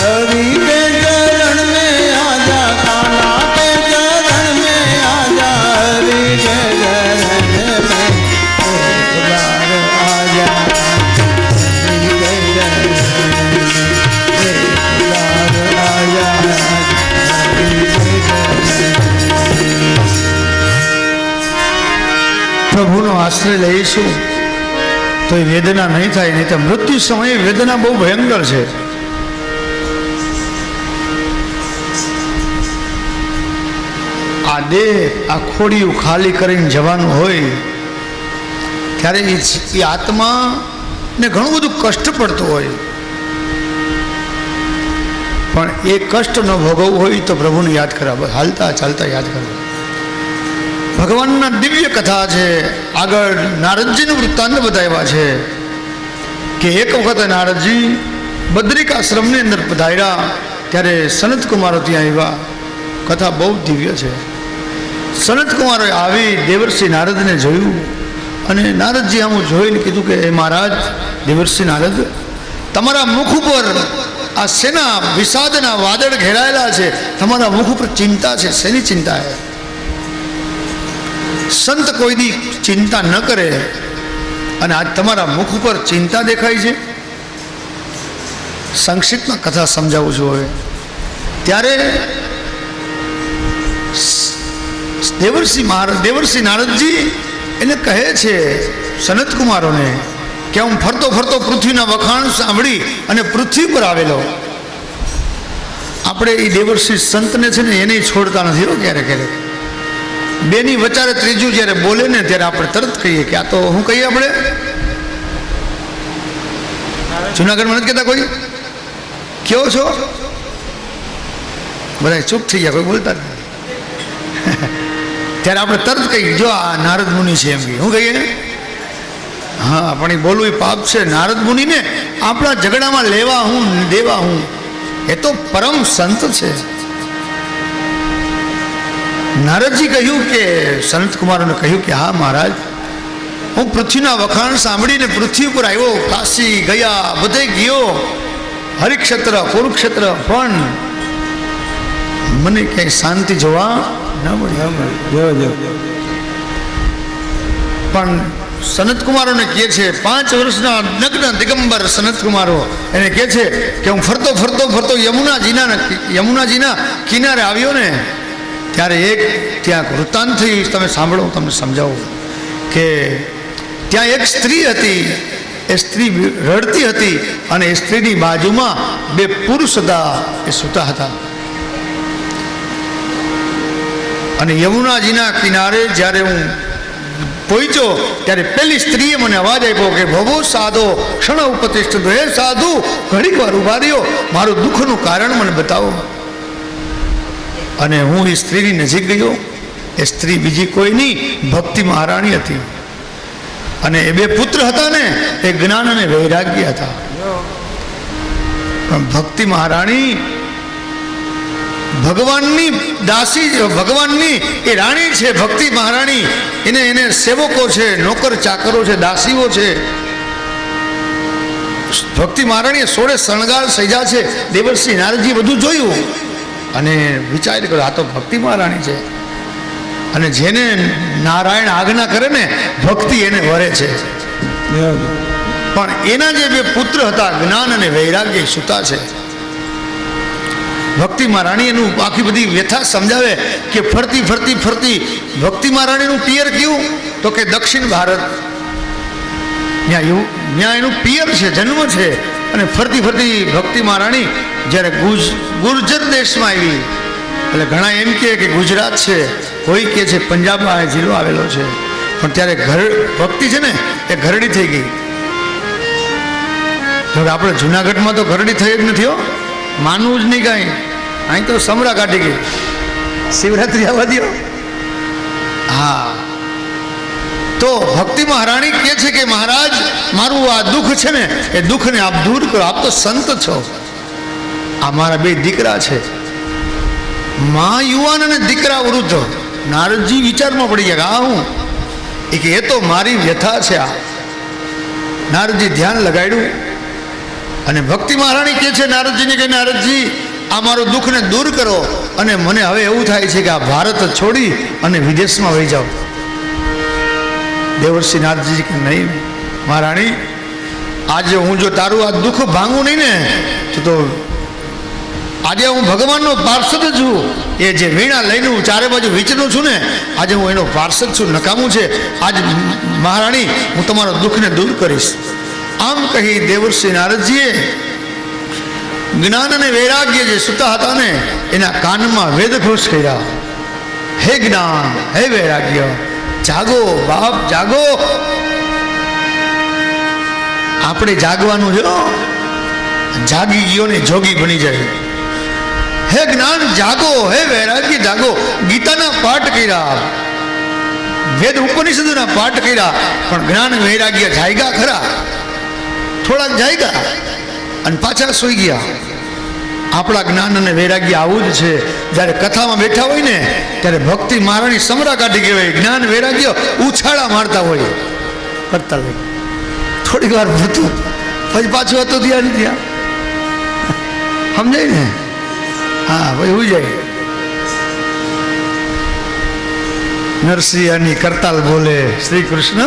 हरि के चरण में आजा, कान्हा के चरण में आजा, हरि के चरण में एक बार आजा, हरि के चरण में एक बार आजा, हरि के चरण में. પ્રભુનો આશ્રય લઈશું તો એ વેદના નહીં થાય. નહીં તો મૃત્યુ સમયે વેદના બહુ ભયંકર છે. આ દેહ આ ખોડિયું ખાલી કરીને જવાનું હોય ત્યારે એ આત્માને ઘણું બધું કષ્ટ પડતું હોય, પણ એ કષ્ટ ન ભોગવવું હોય તો પ્રભુને યાદ કરવા, હાલતા ચાલતા યાદ કરવા. ભગવાનના દિવ્ય કથા છે. આગળ નારદજીનું વૃત્તાંત બતાવ્યા છે કે એક વખત નારદજી બદ્રિકાશ્રમની અંદર પધાર્યા ત્યારે સનત કુમારો ત્યાં આવ્યા. કથા બહુ દિવ્ય છે. સનત કુમારોએ આવી દેવર્ષિ નારદને જોયું અને નારદજી આમ જોઈને કીધું કે હે મહારાજ દેવર્ષિ નારદ, તમારા મુખ ઉપર આ શેના વિષાદના વાદળ ઘેરાયેલા છે? તમારા મુખ ઉપર ચિંતા છે. શેની ચિંતા છે? સંત કોઈની ચિંતા ન કરે અને આજ તમારા મુખ ઉપર ચિંતા દેખાય છે. સંક્ષિપ્તમાં કથા સમજાવું છું હવે. ત્યારે દેવર્ષિ નારદજી એને કહે છે સનત કુમારોને કે હું ફરતો ફરતો પૃથ્વીના વખાણ સાંભળી અને પૃથ્વી પર આવેલો. આપણે એ દેવર્ષિ સંતને છે ને એને છોડતા નથી હો. ક્યારેક ક્યારેક બેની વચારે ત્રીજું જ્યારે બોલે ને ત્યારે આપણે તરત કહીએ કે આ તો હું કહીએ આપણે જુનાગઢમાં નથી કહેતા કોઈ કેવો છો, બધા ચૂપ થઈ ગયા, કોઈ બોલતા નથી. ત્યારે આપણે તરત કહીએ જો આ નારદ મુનિ છે એમ કહીએ. હું કહીએ હા, પણ એ બોલવું એ પાપ છે. નારદ મુનિને આપણા ઝઘડામાં લેવા હું દેવા હું, એ તો પરમ સંત છે. નારદજી કહ્યું કે સનત કુમારોને કહ્યું કે હા મહારાજ, હું પૃથ્વીના વખાણ સાંભળીને પૃથ્વી ઉપર આવ્યો, કાશી ગયા, બધે ગયો, હરિક્ષેત્ર કુરુક્ષેત્ર, પણ મને ક્યાંય શાંતિ જોવા ન મળી. પણ સનત કુમારોને કહે છે, 5 વર્ષના નગ્ન દિગંબર સનત કુમારો એને કહે છે કે હું ફરતો ફરતો ફરતો યમુનાજીના કિનારે આવ્યો ને ત્યારે એક ત્યાં વૃત્તાંત થયું. તમે સાંભળો, હું તમને સમજાવું કે ત્યાં એક સ્ત્રી હતી. એ સ્ત્રી રડતી હતી અને એ સ્ત્રીની બાજુમાં 2 પુરુષ હતા, એ સૂતા હતા. અને યમુનાજીના કિનારે જ્યારે હું પહોંચ્યો ત્યારે પેલી સ્ત્રીએ મને અવાજ આપ્યો કે ભવો સાધો ક્ષણ ઉપતિષ્ઠિત, હે સાધુ ઘડીક વાર ઉભા રહ્યો, મારું દુઃખનું કારણ મને બતાવો. અને હું એ સ્ત્રીની નજીક ગયો. એ સ્ત્રી બીજી કોઈ નહીં, ભક્તિ મહારાણી હતી. અને એ બે પુત્ર હતા ને, એ જ્ઞાન અને વૈરાગ્ય હતા. પણ ભક્તિ મહારાણી ભગવાનની દાસી, ભગવાનની એ રાણી છે. ભક્તિ મહારાણી એને સેવકો છે, નોકર ચાકરો છે, દાસીઓ છે. ભક્તિ મહારાણી સોળે શણગાર સજા છે. દેવર્ષિ નારદજી બધું જોયું અને વિચાર કર્યો આ તો ભક્તિ મહારાણી છે. અને જેને નારાયણ આજ્ઞા કરે ને ભક્તિ એને વરે છે. પણ એના જે બે પુત્ર હતા જ્ઞાન અને વૈરાગ્ય સુતા છે. ભક્તિ મહારાણી એનું આખી બધી વ્યથા સમજાવે કે ફરતી ફરતી ફરતી ભક્તિ મહારાણીનું પિયર કયું તો કે દક્ષિણ ભારત, ત્યાં એનું પિયર છે, જન્મ છે. અને ફરતી ફરતી ભક્તિ મહારાણી જ્યારે ગુર્જર દેશમાં આવી, એટલે ઘણા એમ કહે કે ગુજરાત છે, કોઈ કહે છે પંજાબમાં આ જિલ્લો આવેલો છે. પણ ત્યારે ભક્તિ છે ને એ ઘરડી થઈ ગઈ. જો આપણે જુનાગઢમાં તો ઘરડી થઈ જ નથી હો, માનવું જ નહીં કાંઈ. અહીં તો સમરા કાઢી ગઈ. શિવરાત્રી આવવા દો. હા, તો ભક્તિ મહારાણી કહે છે કે મહારાજ મારું આ દુઃખ છે ને એ દુઃખને આપ દૂર કરો, આપ તો સંત છો. આ મારા બે દીકરા છે, મા યુવાન અને દીકરા વૃદ્ધ. નારદજી વિચારમાં પડી ગયા કે આ હું, એ કે એ તો મારી વ્યથા છે. આ નારદજી ધ્યાન લગાડ્યું અને ભક્તિ મહારાણી કહે છે નારદજીને કે નારદજી આ મારું દુઃખને દૂર કરો, અને મને હવે એવું થાય છે કે આ ભારત છોડી અને વિદેશમાં વહી જાઓ. દેવર્ષિ નારદજી કે નહીં મહારાણી, આજે હું જો તારું આ દુઃખ ભાંગું નહીં ને તો આજે હું ભગવાનનો પાર્ષદ છું. એ જે વીણા લઈને હું ચારે બાજુ વિચરું છું ને, આજે હું એનો પાર્ષદ છું, નકામું છે. આજ મહારાણી હું તમારા દુઃખને દૂર કરીશ. આમ કહી દેવર્ષિ નારદજીએ જ્ઞાન અને વૈરાગ્ય જે સુતા હતા ને એના કાનમાં વેદઘોષ કર્યા, હે જ્ઞાન, હે વૈરાગ્ય, જાગો બાપ જાગો. આપણે જાગવાનું છે, જાગી ગયો ને જોગી બની જાય. હે જ્ઞાન જાગો, હે વૈરાગ્ય જાગો. ગીતાના પાઠ કર્યા, વેદ ઉપનિષદોના પાઠ કર્યા, પણ જ્ઞાન વૈરાગ્ય જાગ્યા ખરા, થોડાક જાગ્યા અને પાછા સૂઈ ગયા. આપણા જ્ઞાન અને વૈરાગ્ય આવું જ છે. જ્યારે કથામાં બેઠા હોય ને ત્યારે ભક્તિ મહારાણી સમરા કાઢી કહેવાય, જ્ઞાન વૈરાગ્ય ઉછાળા મારતા હોય, કરતા હોય. થોડીક વાર ભૂતું પછી પાછું હતું ત્યાં ને ત્યાં, સમજાય ને? હા ભાઈ હું જાય. નરસિંહની કરતાલ બોલે શ્રી કૃષ્ણ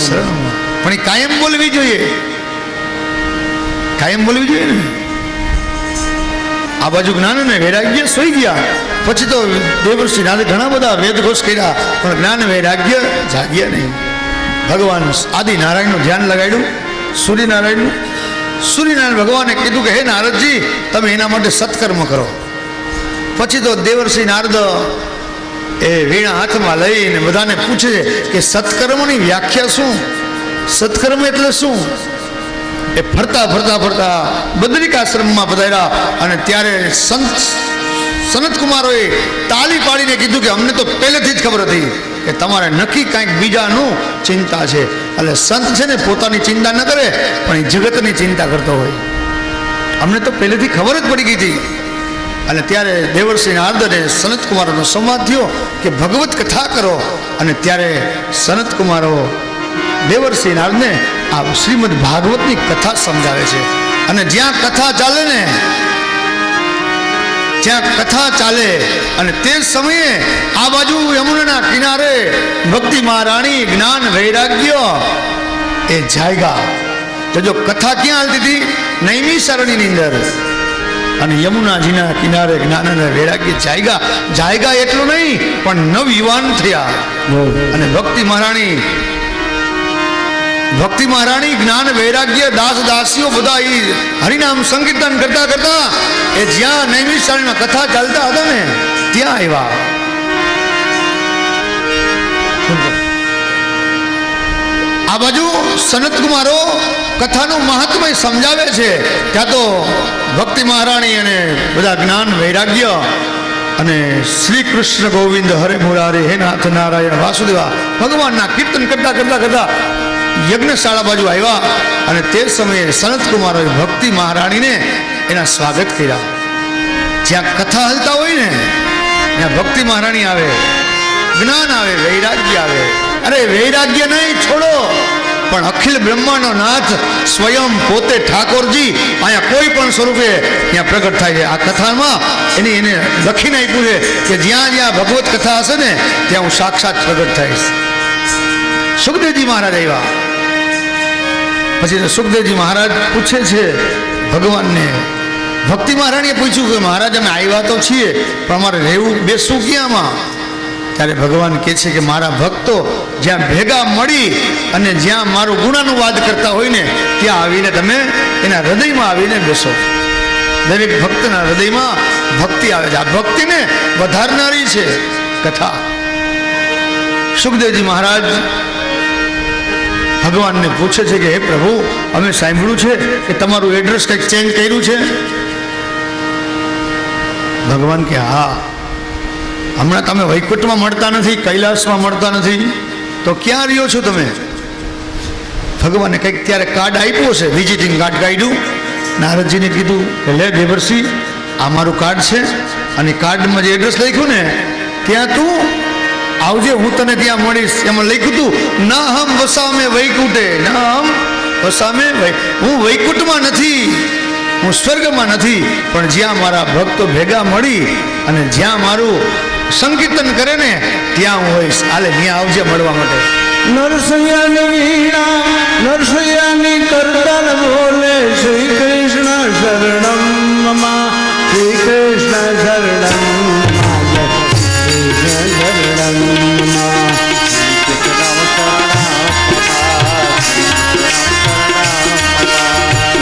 શરણમાં. પણ એ કાયમ બોલવી જોઈએ, કાયમ બોલવી જોઈએ ને. આ બાજુ જ્ઞાન અને વૈરાગ્ય સોઈ ગયા, પછી તો દેવર્ષિ નારદે ઘણા બધા વેદઘોષ કર્યા, પણ જ્ઞાન વૈરાગ્ય જાગ્યા નહીં. ભગવાન આદિ નારાયણનું ધ્યાન લગાડ્યું, સૂર્યનારાયણનું. સૂર્યનારાયણ ભગવાને કીધું કે હે નારદજી તમે એના માટે સત્કર્મ કરો. પછી તો દેવર્ષિ નારદ એ વીણા હાથમાં લઈને બધાને પૂછે કે સત્કર્મની વ્યાખ્યા શું, સત્કર્મ એટલે શું? એ ફરતા ફરતા ફરતા બદ્રિકાશ્રમમાં પધાર્યા અને ત્યારે સનત કુમારોએ તાળી પાડીને કીધું કે અમને તો પહેલેથી જ ખબર હતી કે તમારે નક્કી કાંઈક બીજાનું ચિંતા છે. એટલે સંત છે ને પોતાની ચિંતા ન કરે પણ એ જગતની ચિંતા કરતો હોય. અમને તો પહેલેથી ખબર જ પડી ગઈ હતી. અને ત્યારે દેવર્ષિ નારદ અને સનત કુમારોનો સંવાદ થયો કે ભગવત કથા કરો. અને ત્યારે સનત કુમારો દેવર્ષિ નારદને આ શ્રીમદ ભાગવતની કથા સમજાવે છે. અને જ્યાં કથા ચાલે ને, જ્યાં કથા ચાલે અને તે સમયે આ બાજુ યમુનાના કિનારે ભક્તિ મહારાણી જ્ઞાન વૈરાગ્ય એ જાયગા. જો કથા ક્યાં હાલતી હતી? નૈમિષારણ્યની અંદર. અને યમુનાજીના કિનારે જ્ઞાન અને વૈરાગ્ય જાયગા. જાયગા એટલું નહીં પણ નવ યુવાન થયા. અને ભક્તિ મહારાણી જ્ઞાન વૈરાગ્ય દાસ દાસીઓ બધા એ હરિનામ સંકીર્તન કરતા કરતા એ જ્યાં નૈમિષારણ્યમાં કથા ચાલતા હતા ને ત્યાં આવ્યા. આ બાજુ સનત કુમારો કથાનું મહાત્મય સમજાવે છે. ત્યાં તો ભક્તિ મહારાણી અને બધા જ્ઞાન વૈરાગ્ય અને શ્રી કૃષ્ણ ગોવિંદ હરે મુરારે હે નાથ નારાયણ વાસુદેવા ભગવાનના કીર્તન કરતા કરતા કરતા યજ્ઞશાળા બાજુ આવ્યા અને તે સમયે સનત કુમારોએ ભક્તિ મહારાણીને એના સ્વાગત કર્યા. જ્યાં કથા હલતા હોય ને ત્યાં ભક્તિ મહારાણી આવે, જ્ઞાન આવે, વૈરાગ્ય આવે. અરે વૈરાગ્ય નહીં છોડો, પણ અખિલ બ્રહ્માંડનો નાથ સ્વયં પોતે ઠાકોરજી અહીંયા કોઈ પણ સ્વરૂપે ત્યાં પ્રગટ થાય છે. આ કથામાં એને લખીને આપ્યું છે કે જ્યાં જ્યાં ભગવત કથા હશે ને ત્યાં હું સાક્ષાત પ્રગટ થઈશ. સુખદેવજી મહારાજ આવ્યા પછી સુખદેવજી મહારાજ પૂછે છે ભગવાનને, ભક્તિ મહારાણીએ પૂછ્યું કે મહારાજ અમે આવ્યા તો છીએ પણ અમારે રહેવું બેસવું ક્યાંમાં? ત્યારે ભગવાન કહે છે કે મારા ભક્તો જ્યાં ભેગા મળી અને જ્યાં મારું ગુણાનુવાદ કરતા હોય ને ત્યાં આવીને તમે એના હૃદયમાં આવીને બેસો. દરેક ભક્તના હૃદયમાં ભક્તિ આવે છે. આ ભક્તિને વધારનારી છે કથા. સુખદેવજી મહારાજ ભગવાનને પૂછે છે કે હે પ્રભુ, અમે સાંભળ્યું છે કે તમારું એડ્રેસ કંઈક ચેન્જ કર્યું છે. ભગવાન કે હા, હમણાં તમે વૈકુંઠમાં મળતા નથી, કૈલાસમાં મળતા નથી, તો ક્યાં રહ્યો છો તમે? ભગવાને કંઈક ત્યારે કાર્ડ આપ્યો છે, વિઝિટિંગ કાર્ડ કાઢ્યું. નારદજીને કીધું કે લે દેવર્ષિ, આ મારું કાર્ડ છે અને કાર્ડમાં જે એડ્રેસ લખ્યું ને ત્યાં તું આવજે, હું તને ત્યાં મળીશ. એમાં લખ્યું હતું ના હમ વસામે વૈકુંઠે, ના હમ વસામે હું વૈકુંઠમાં નથી, હું સ્વર્ગમાં નથી, પણ જ્યાં મારા ભક્તો ભેગા મળી અને જ્યાં મારું સંકીર્તન કરે ને ત્યાં હું હોઈશ. હાલે ત્યાં આવજે મળવા માટે. નરસૈયાની વીણા નરસૈયાની કરતલ બોલે શ્રી કૃષ્ણ શરણમ મમ, શ્રી કૃષ્ણ શરણમ શરણમ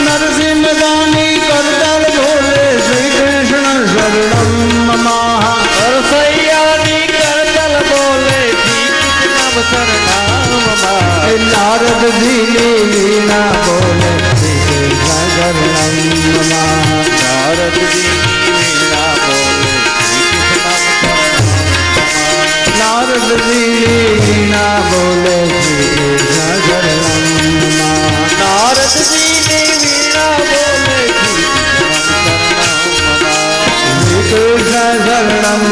નરસિંહ દાની કરતલ બોલે શ્રી કૃષ્ણ શરણમ મમ, નરસૈયાની કરતલ બોલે નારદજીની વીણા બોલે શ્રી કૃષ્ણ શરણમ મમ, નારદજીની વીણા બોલે નારદજીની વીણા બોલે શ્રી કૃષ્ણ શરણમ મમ, નારદજીની વીણા બોલે શ્રી કૃષ્ણ શરણમ મમ,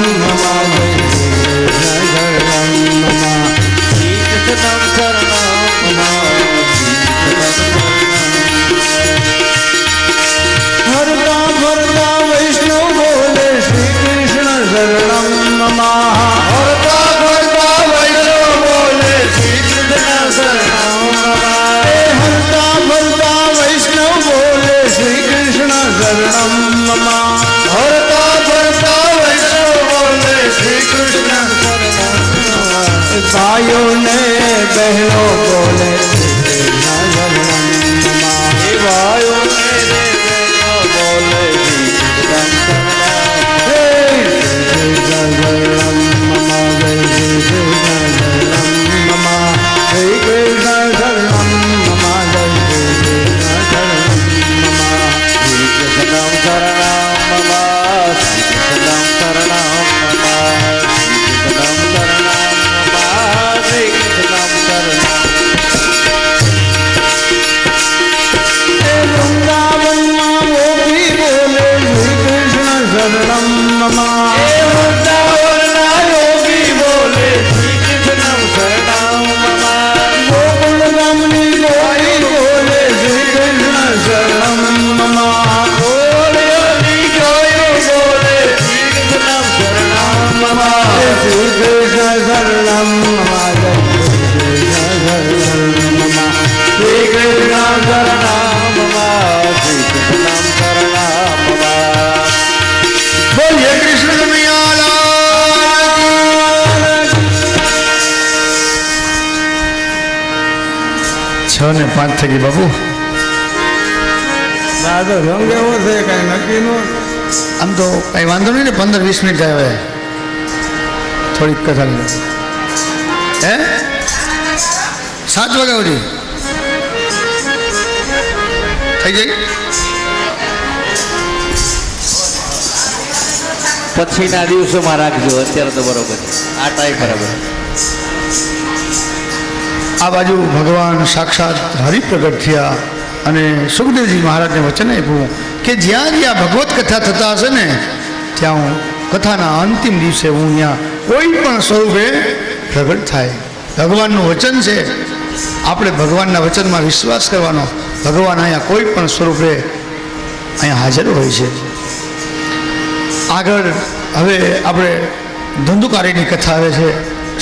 હરતા ફરતા વૈષ્ણવ બોલે શ્રી કૃષ્ણ શરણમ મમ, હરતા ફરતા વૈષ્ણવ બોલે શ્રી કૃષ્ણ શરણમ મમ, હરતા ફરતા વૈષ્ણવ બોલે શ્રી કૃષ્ણ શરણમ મમ, હરતા ફરતા વૈષ્ણવ બોલે શ્રી કૃષ્ણ શરણમ મમ, ભાઈઓ ને બહેનો બોલે શ્રી કૃષ્ણ શરણમ મમ, ભાઈઓ ને બહેનો બોલે શ્રી કૃષ્ણ શરણમ મમ, શ્રી કૃષ્ણ શરણમ મમ, શ્રી કૃષ્ણ શરણમ મમ, શ્રી કૃષ્ણ શરણમ મમ, શ્રી કૃષ્ણ શરણમ મમ, શ્રી કૃષ્ણ શરણમ મમ, શ્રી કૃષ્ણ શરણમ મમ, શ્રી કૃષ્ણ શરણમ. વૃંદાવનમાં ગોપી બોલે શ્રી કૃષ્ણ શરણમ મમ, વૃંદાવનના યોગી બોલે શ્રી કૃષ્ણ શરણમ મમ, ગોકુળ ગામની ગોપી બોલે શ્રી કૃષ્ણ શરણમ મમ, ગોળીઓની જોયો બોલે શ્રી કૃષ્ણ શરણમ મમ, શ્રી કૃષ્ણ શરણમ મમ, શ્રી કૃષ્ણ શરણમ મમ, શ્રી કૃષ્ણ શરણમ મમ, શ્રી કૃષ્ણ શરણમ મમ. બોલીએ કૃષ્ણ કનૈયા લાલ કી. 6:05 થઈ ગઈ બાપુ. દાદો રંગ એવો છે કઈ નક્કી નો. આમ તો કઈ વાંધો નહીં ને, 15-20 મિનિટ થાય હવે થોડીક કથા હે 7 વાગ્યા સુધી થઈ જાય. પછીના દિવસોમાં રાખજો, અત્યારે તો બરોબર છે. આ ટાઈમ બરાબર. આ બાજુ ભગવાન સાક્ષાત હરિપ્રગટ થયા અને સુખદેવજી મહારાજને વચન આપ્યું કે જ્યાં જ્યાં ભગવત કથા થતા હશે ને ત્યાં હું કથાના અંતિમ દિવસે હું અહીંયા કોઈ પણ સ્વરૂપે પ્રગટ થાય. ભગવાનનું વચન છે, આપણે ભગવાનના વચનમાં વિશ્વાસ કરવાનો. ભગવાન અહીંયા કોઈ પણ સ્વરૂપે અહીંયા હાજર હોય છે. આગળ હવે આપણે ધંધુકારીની કથા આવે છે,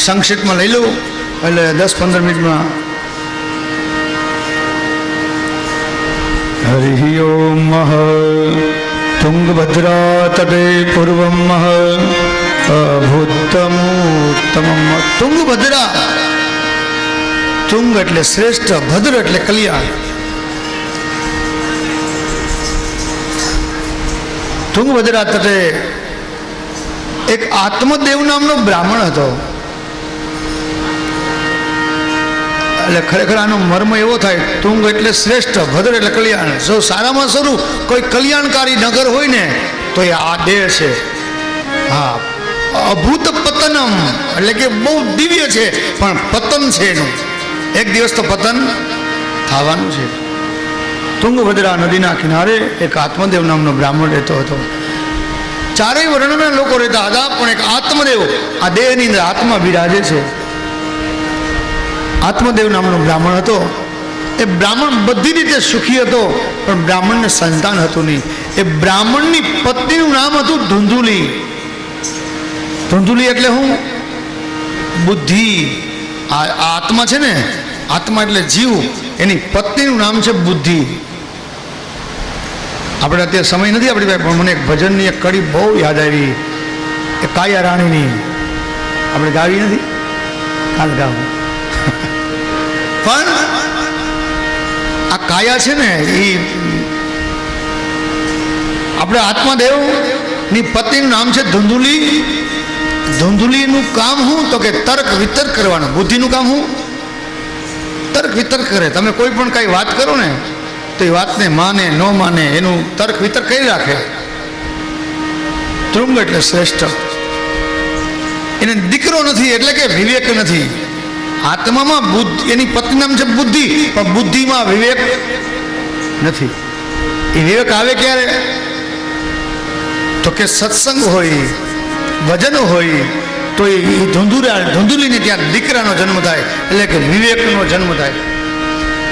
સંક્ષિપ્તમાં લઈ લઉં એટલે 10-15 મિનિટમાં. હરિ ઓમ તુંગભદ્રા તટે પૂર્વમ અભૂતમુત્તમમ. તુંગભદ્રા, તુંગ એટલે શ્રેષ્ઠ, ભદ્ર એટલે કલ્યાણ. તુંગભદ્રા તટે એક આત્મદેવ નામનો બ્રાહ્મણ હતો. એટલે ખરેખર આનો મર્મ એવો થાય, તુંગ એટલે શ્રેષ્ઠ, ભદ્ર એટલે કલ્યાણ. જો સારામાં સારું કોઈ કલ્યાણકારી નગર હોય ને તો એ આ દેહ છે. હા, અભૂત પતનમ એટલે કે બહુ દિવ્ય છે, પણ પતન છે એનું. એક દિવસ તો પતન થવાનું છે. તુંગભદ્રા નદીના કિનારે એક આત્મદેવ નામનો બ્રાહ્મણ રહેતો હતો. ચારેય વર્ણના લોકો રહેતા હતા, પણ એક આત્મદેવ આ દેહની અંદર આત્મા બિરાજે છે. આત્મદેવ નામનો બ્રાહ્મણ હતો. એ બ્રાહ્મણ બધી રીતે સુખી હતો, પણ બ્રાહ્મણને સંતાન હતું નહીં. એ બ્રાહ્મણની પત્નીનું નામ હતું ધુંધુલી. ધુંધુલી એટલે હું? બુદ્ધિ. આ આત્મા છે ને, આત્મા એટલે જીવ, એની પત્નીનું નામ છે બુદ્ધિ. આપણે અત્યારે સમય નથી આપણી પાસે, પણ મને એક ભજનની એક કડી બહુ યાદ આવી, એ કાયા રાણીની. આપણે ગાવી નથી, કાલ ગાવું. પણ આ કાયા છે ને, એ આપણે આત્માદેવની પત્નીનું નામ છે ધુંધુલી. ધુંધુલીનું કામ શું? તો કે તર્ક વિતર્ક કરવાનું. બુદ્ધિનું કામ શું? તર્ક વિતર્ક કરે. તમે કોઈ પણ કઈ વાત કરો ને તો એ વાતને માને ન માને એનું તર્ક વિતર્ક કરી રાખે. તૃંગ એટલે શ્રેષ્ઠ. એને દીકરો નથી એટલે કે વિવેક નથી. આત્મામાં બુદ્ધિ, એની પત્ની નામ છે બુદ્ધિ, પણ બુદ્ધિમાં વિવેક નથી. એ વિવેક આવે ક્યારે? તો કે સત્સંગ હોય, ભજન હોય, તો એ ધુંધુલીને ત્યાં દીકરાનો જન્મ થાય, એટલે કે વિવેકનો જન્મ થાય.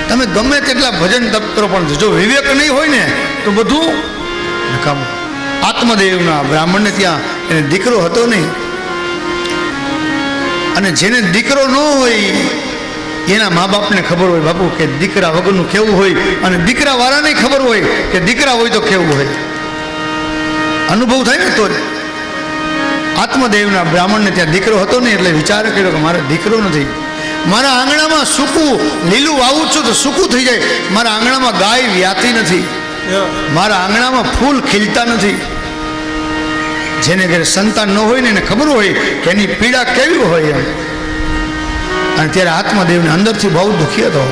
તમે ગમે તેટલા ભજન તપ કરો, પણ જો વિવેક નહીં હોય ને તો બધું નકામું. આત્મદેવના બ્રાહ્મણને ત્યાં એને દીકરો હતો નહીં. અને જેને દીકરો ન હોય એના મા બાપને ખબર હોય બાપુ કે દીકરા વગરનું કેવું હોય, અને દીકરા વાળાને ખબર હોય કે દીકરા હોય તો કેવું હોય. અનુભવ થાય ને તો. આત્મદેવના બ્રાહ્મણને ત્યાં દીકરો હતો ને એટલે વિચાર કર્યો કે મારે દીકરો નથી. મારા આંગણામાં સૂકું લીલું વાવું છું તો સૂકું થઈ જાય. મારા આંગણામાં ગાય વ્યાતી નથી, મારા આંગણામાં ફૂલ ખીલતા નથી. જેને ઘરે સંતાન ન હોય ને એને ખબર હોય કે એની પીડા કેવી હોય એમ. અને ત્યારે આત્મદેવને અંદરથી બહુ દુઃખી હતો.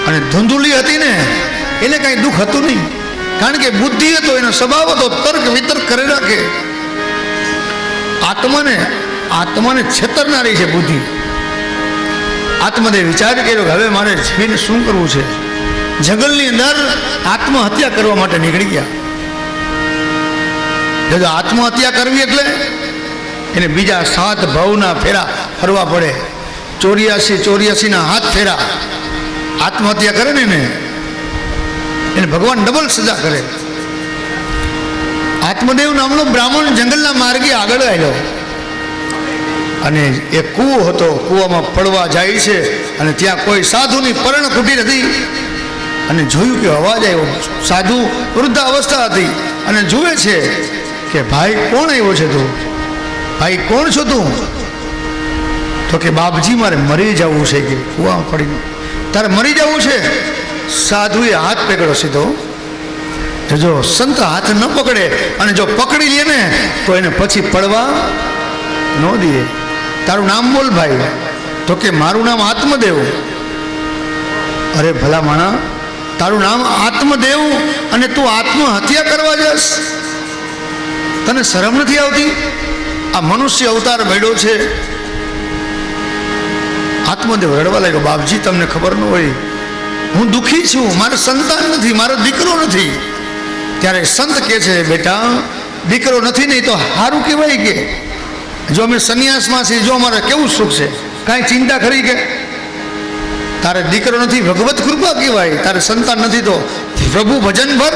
અને ધુંધુલી હતી ને એને કાંઈ દુઃખ હતું નહીં, કારણ કે બુદ્ધિ હતો, એનો સ્વભાવ હતો તર્ક વિતર્ક કરી રાખે. આત્માને છેતરનારી છે બુદ્ધિ. આત્મદેવ વિચાર કર્યો કે હવે મારે જીવીને શું કરવું છે. જંગલની અંદર આત્મહત્યા કરવા માટે નીકળી ગયા. જો આત્મહત્યા કરવી એટલે એને બીજા 7 ભાવના ફેરા ફરવા પડે. 84 હાથ ફેરા. આત્મહત્યા કરે ને એને ભગવાન ડબલ સજા કરે. આત્મદેવ નામનો બ્રાહ્મણ જંગલના માર્ગે આગળ આવ્યો અને એક કૂવો હતો. કૂવામાં પડવા જાય છે અને ત્યાં કોઈ સાધુની પર્ણ કુટીર હતી. અને જોયું કે અવાજ આવ્યો. સાધુ વૃદ્ધ અવસ્થા હતી અને જુએ છે કે ભાઈ કોણ આવ્યો છે તું? ભાઈ કોણ છો તું? તો કે બાપજી મારે મરી જવું છે. કે કૂવામાં પડીને તારે મરી જવું છે? સાધુએ હાથ પકડ્યો સીધો. જો સંત હાથ ન પકડે અને જો પકડી લે ને તો એને પછી પડવા ન દે. તારું નામ બોલ ભાઈ. તો કે મારું નામ આત્મદેવ. અરે ભલા માણા, તારું નામ આત્મદેવ અને તું આત્મહત્યા કરવા જશ? તને શરમ નથી આવતી? આ મનુષ્ય અવતાર મળ્યો છે. આત્મદેવ રડવા લાગ્યો. બાપજી, તમને ખબર ન હોય, હું દુઃખી છું, મારે સંતાન નથી, મારો દીકરો નથી. ત્યારે સંત કહે છે, બેટા દીકરો નથી નહીં તો સારું કહેવાય. કે જો અમે સંન્યાસમાં છીએ, જો અમારે કેવું સુખ છે, કાંઈ ચિંતા ખરી? કે તારે દીકરો નથી, ભગવત કૃપા કહેવાય. તારે સંતાન નથી તો પ્રભુ ભજન ભર,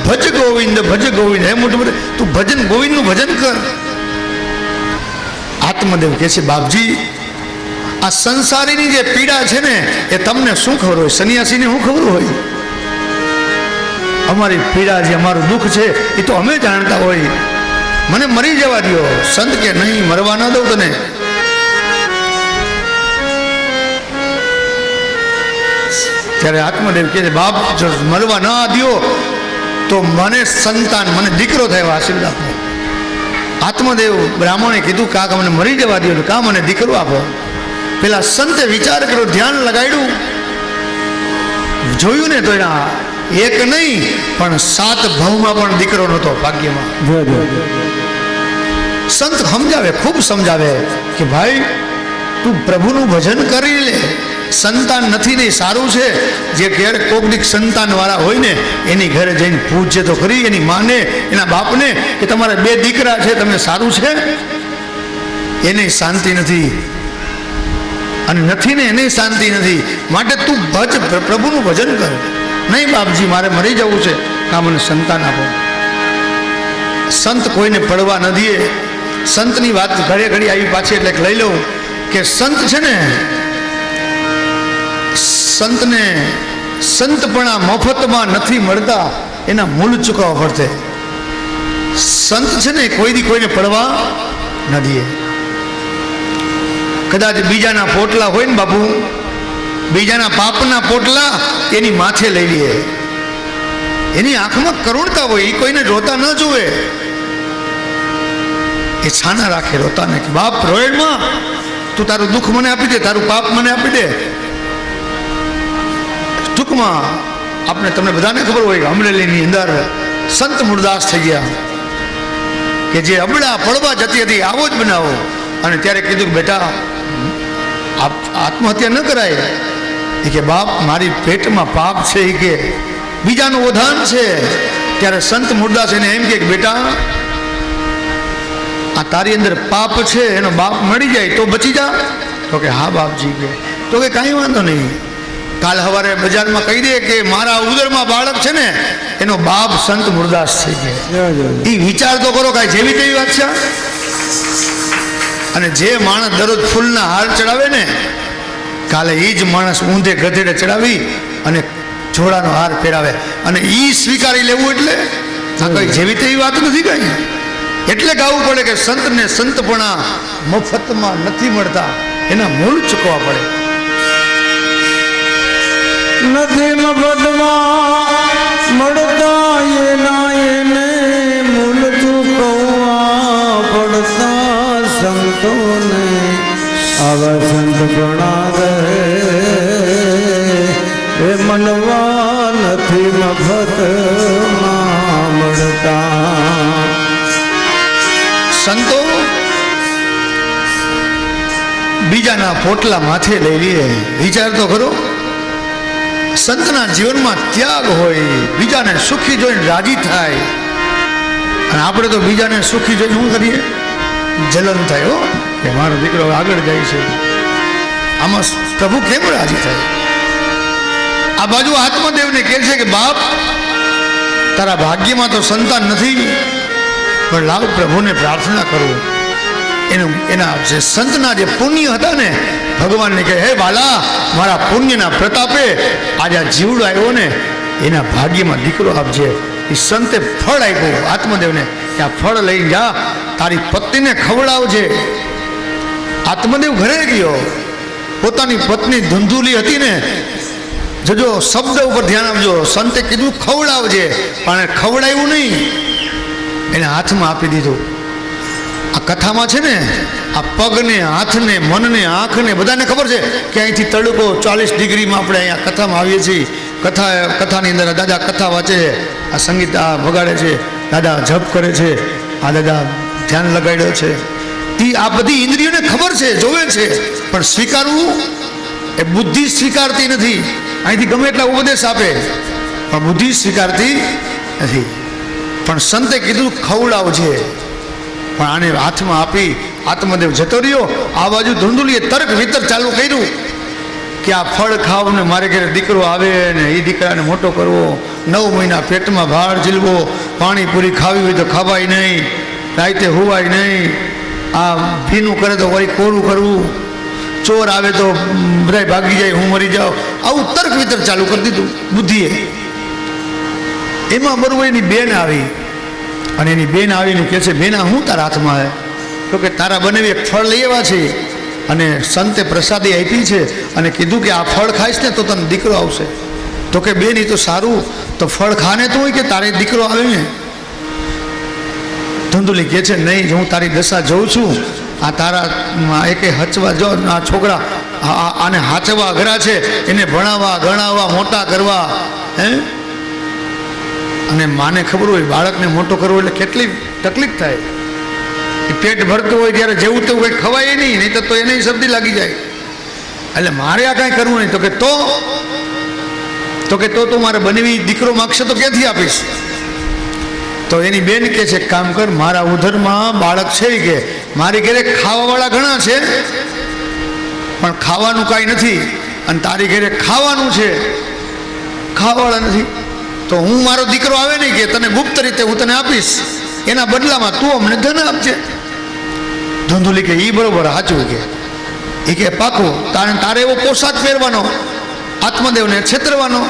ભજ ગોવિંદ ભજ ગોવિંદ. હે મોટું તું ભજન ગોવિંદનું ભજન કર. આત્મદેવ કહે છે, બાપજી આ સંસારીની જે પીડા છે ને એ તમને શું ખબર હોય? સંન્યાસીને શું ખબર હોય? અમારી પીડા જે અમારું દુઃખ છે એ તો અમે જાણતા હોય. મને મરી જવા દો. સંત કે નહીં, મરવા ના દઉં તને. ત્યારે આત્મદેવ કહે છે, બાપ જો મરવા ના દો તો મને સંતાન, મને દીકરો થયો આશીર્વાદ આપો. આત્મદેવ બ્રાહ્મણે કીધું, કાક મને મરી જવા દો, કા મને દીકરો આપો. પેલા સંતે વિચાર કર્યો, ધ્યાન લગાડ્યું, જોયું ને તો એના એક નહીં પણ 7 ભવમાં પણ દીકરો નહોતો ભાગ્યમાં. સંત સમજાવે, ખૂબ સમજાવે કે ભાઈ તું પ્રભુનું ભજન કરી લે. સંતાન નથી ને સારું છે. જે ઘેર કોકડીક સંતાન વાળા હોય ને એની ઘરે જઈને પૂછજે તો ખરી, એની માને, એના બાપને, કે તમારા 2 દીકરા છે, તમે સારું છે? એને શાંતિ નથી, અને નથી ને એને શાંતિ નથી. માટે તું ભજ, પ્રભુનું ભજન કર. નહીં બાપજી, મારે મરી જવું છે, કા મને સંતાન આપો. સંત કોઈને પડવા ન દે. સંતની વાત ઘરે ઘડી આવી પાછી એટલે લઈ લઉં કે સંત છે ને, સંતને સંતપણા મફતમાં નથી મળતા, એના મૂળ ચૂકવવા પડશે. સંત છે ને કોઈ દી કોઈને પડવા ન દે. કદાચ બીજાના પોટલા હોય ને બાપુ, બીજાના પાપના પોટલા એની માથે લઈ લે. એની આંખમાં કરુણતા હોય, એ કોઈને રોતા ન જોવે. એ છાના રાખે, રોતા ને, બાપ રોયડમાં તું તારું દુઃખ મને આપી દે, તારું પાપ મને આપી દે. ટૂંકમાં આપણે, તમને બધાને ખબર હોય કે અમરેલીની અંદર સંત મૂળદાસ થઈ ગયા, કે જે અબડા પડવા જતી હતી, આવો જ બનાવો. અને ત્યારે કીધું કે બેટા આત્મહત્યા ન કરાય. એ કે બાપ મારી પેટમાં પાપ છે, એ કે બીજાનું ઓધાન છે. ત્યારે સંત મૂળદાસ એને એમ કે બેટા આ તારી અંદર પાપ છે, એનો બાપ મળી જાય તો બચી જા. તો કે હા બાપજી. કે તો કે કાંઈ વાંધો નહીં, કાલ સવારે બજારમાં કહી દે કે મારા ઉદરમાં બાળક છે ને એનો બાપ સંત મૂળદાસ થઈ ગયા. એ વિચાર તો કરો, કાંઈ જેવી તેવી વાત છે. અને જે માણસ દરરોજ ફૂલના હાર ચડાવે ને, કાલે એ જ માણસ ઊંધે ગધેડે ચડાવી અને જોડાનો હાર પહેરાવે, અને એ સ્વીકારી લેવું એટલે આ કઈ જેવી તેવી વાત નથી. કઈ એટલે ગાવું પડે કે સંતને સંતપણા મફતમાં નથી મળતા, એના મૂળ ચૂકવવા પડે. નથી મફતમાં મળતા, એના એને મૂળ ચૂકવવા પડતા. સંતોને આવા સંત ગણા રહે, એ મળવા નથી મફતમાં મળતા. સંતો બીજાના પોટલા માથે લઈ લે. વિચાર તો ખરો, સંતના જીવનમાં ત્યાગ હોય, બીજાને સુખી જોઈને રાજી થાય. અને આપણે તો બીજાને સુખી જોઈને શું કરીએ? જલન થાય હો, કે મારો દીકરો આગળ જાય છે. આમાં પ્રભુ કેમ રાજી થાય? આ બાજુ આત્મદેવને કહે છે કે બાપ તારા ભાગ્યમાં તો સંતાન નથી, પણ લાવ પ્રભુને પ્રાર્થના કરું. એના જે સંતના જે પુણ્ય હતા ને, ભગવાનને કહે હે બાલા, મારા પુણ્યના પ્રતાપે આજે આ જીવડો આવ્યો ને, એના ભાગ્યમાં દીકરો આપજે. એ સંતે ફળ આપ્યું આત્મદેવને કે આ ફળ લઈ જા, તારી પત્નીને ખવડાવજે. આત્મદેવ ઘરે ગયો, પોતાની પત્ની ધુંધુલી હતી ને, જોજો શબ્દ ઉપર ધ્યાન આપજો. સંતે કીધું ખવડાવજે, પણ ખવડાવ્યું નહીં, એને હાથમાં આપી દીધું. આ કથામાં છે ને આ પગને હાથને મનને આંખને બધાને ખબર છે કે અહીંથી તડકો 40 ડિગ્રીમાં આપણે અહીંયા કથામાં આવીએ છીએ. કથાની અંદર દાદા કથા વાંચે, આ સંગીત આ વગાડે છે, દાદા જપ કરે છે, આ દાદા ધ્યાન લગાડ્યો છે. આ બધી ઇન્દ્રિયોને ખબર છે, જોવે છે, પણ સ્વીકારવું એ બુદ્ધિ સ્વીકારતી નથી. અહીંથી ગમે એટલા ઉપદેશ આપે પણ બુદ્ધિ સ્વીકારતી નથી. પણ સંતે કીધું ખવડાવજે, પણ આને હાથમાં આપી આત્મદેવ જતો રહ્યો. આ બાજુ ધુંધુલીએ તર્ક વિતર્ક ચાલુ કર્યું કે આ ફળ ખાવ ને મારે ઘરે દીકરો આવે ને એ દીકરાને મોટો કરવો, 9 મહિના પેટમાં ભાર ઝીલવો, પાણીપુરી ખાવી હોય તો ખાવાય નહીં, રાતે હોવાય નહીં, આ ભીનું કરે તો વળી કોરું કરવું, ચોર આવે તો બધા ભાગી જાય, હું મરી જાઉં, આવું તર્ક વિતર્ક ચાલુ કરી દીધું બુદ્ધિએ. એમાં બરોબર એની બેન આવી અને એની બેન આવીને કહે છે, બેના હું તારા હાથમાં હે? તો કે તારા બનેવી એક ફળ લઈ આવ્યા છે અને સંતે પ્રસાદી આપી છે અને કીધું કે આ ફળ ખાઈશ ને તો તને દીકરો આવશે. તો કે બેન એ તો સારું, તો ફળ ખાને તો હોય કે તારે દીકરો આવે ને? ધુંધુલી કહે છે, નહીં, હું તારી દશા જોઉં છું, આ તારા એકે હચવા જો આ છોકરા આને હાચવા અઘરા છે, એને ભણાવવા ગણાવવા મોટા કરવા, હે? અને માને ખબર હોય બાળકને મોટો કરવો એટલે કેટલી તકલીફ થાય. એ પેટ ભરતું હોય ત્યારે જેવું તેવું કંઈ ખવાય નહીં, નહીં તો એને શરદી લાગી જાય. એટલે મારે આ કાંઈ કરવું નહીં. તો કે તું મારે બનેવી દીકરો માગશે તો ક્યાંથી આપીશ? તો એની બેન કહે છે, કામ કર, મારા ઉધરમાં બાળક છે કે મારી ઘરે ખાવાવાળા ઘણા છે પણ ખાવાનું કાંઈ નથી, અને તારી ઘરે ખાવાનું છે, ખાવાવાળા નથી, તો હું મારો દીકરો આવે નહીં કે તને ગુપ્ત રીતે હું તને આપીશ, એના બદલામાં તું અમને ધન આપજે. ધુંધુલી કે એ બરોબર સાચું કે એ કે પાકું. તારે એવો પોશાક પહેરવાનો, આત્મદેવને છેતરવાનો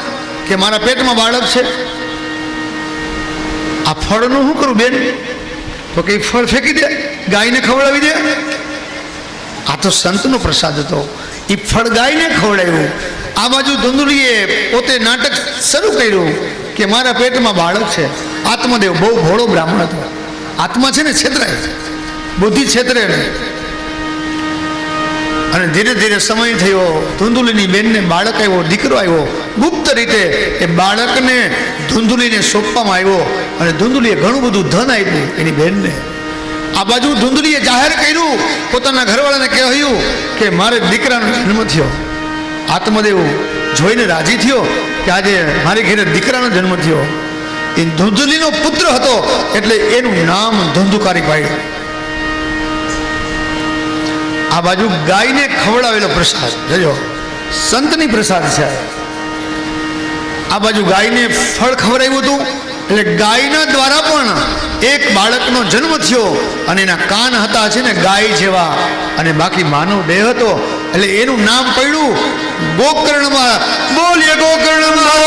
કે મારા પેટમાં બાળક છે. આ ફળનું શું કરું બેન? તો કે ફળ ફેંકી દે, ગાયને ખવડાવી દે. આ તો સંતનો પ્રસાદ હતો, એ ફળ ગાયને ખવડાવ્યું. આ બાજુ ધુંધુલીએ પોતે નાટક શરૂ કર્યું કે મારા પેટમાં બાળક છે. આત્મદેવ બહુ ભોળો બ્રાહ્મણ હતો. આત્મા છે ને છેતરાય, બુદ્ધિ છેતરે ને. અને ધીરે ધીરે સમય થયો, ધુંધુલીની બેનને બાળક આવ્યો, દીકરો આવ્યો. ગુપ્ત રીતે એ બાળકને ધુંધુલીને સોંપવામાં આવ્યો અને ધુંધુલીએ ઘણું બધું ધન આપ્યું એની બેનને. આ બાજુ ધુંધુલીએ જાહેર કર્યું, પોતાના ઘરવાળાને કહ્યું કે મારે દીકરાનો જન્મ થયો. આત્મદેવ જોઈને રાજી થયો કે આજે મારી ઘરે દીકરાનો જન્મ થયો. એ ધુંધુલીનો પુત્ર હતો એટલે એનું નામ ધુંધુકારી પાડ્યું. આ બાજુ ગાયને ખવડાવેલો પ્રસાદ, જોજો સંતની પ્રસાદ છે. આ બાજુ ગાયને ફળ ખવડાવ્યું હતું એટલે ગાયના દ્વારા પણ એક બાળકનો જન્મ થયો અને એના કાન હતા છે ને ગાય જેવા, અને બાકી માનવ દેહ હતો એટલે એનું નામ પડ્યું ગોકર્ણમાં. બોલીએ ગોકર્ણમાં.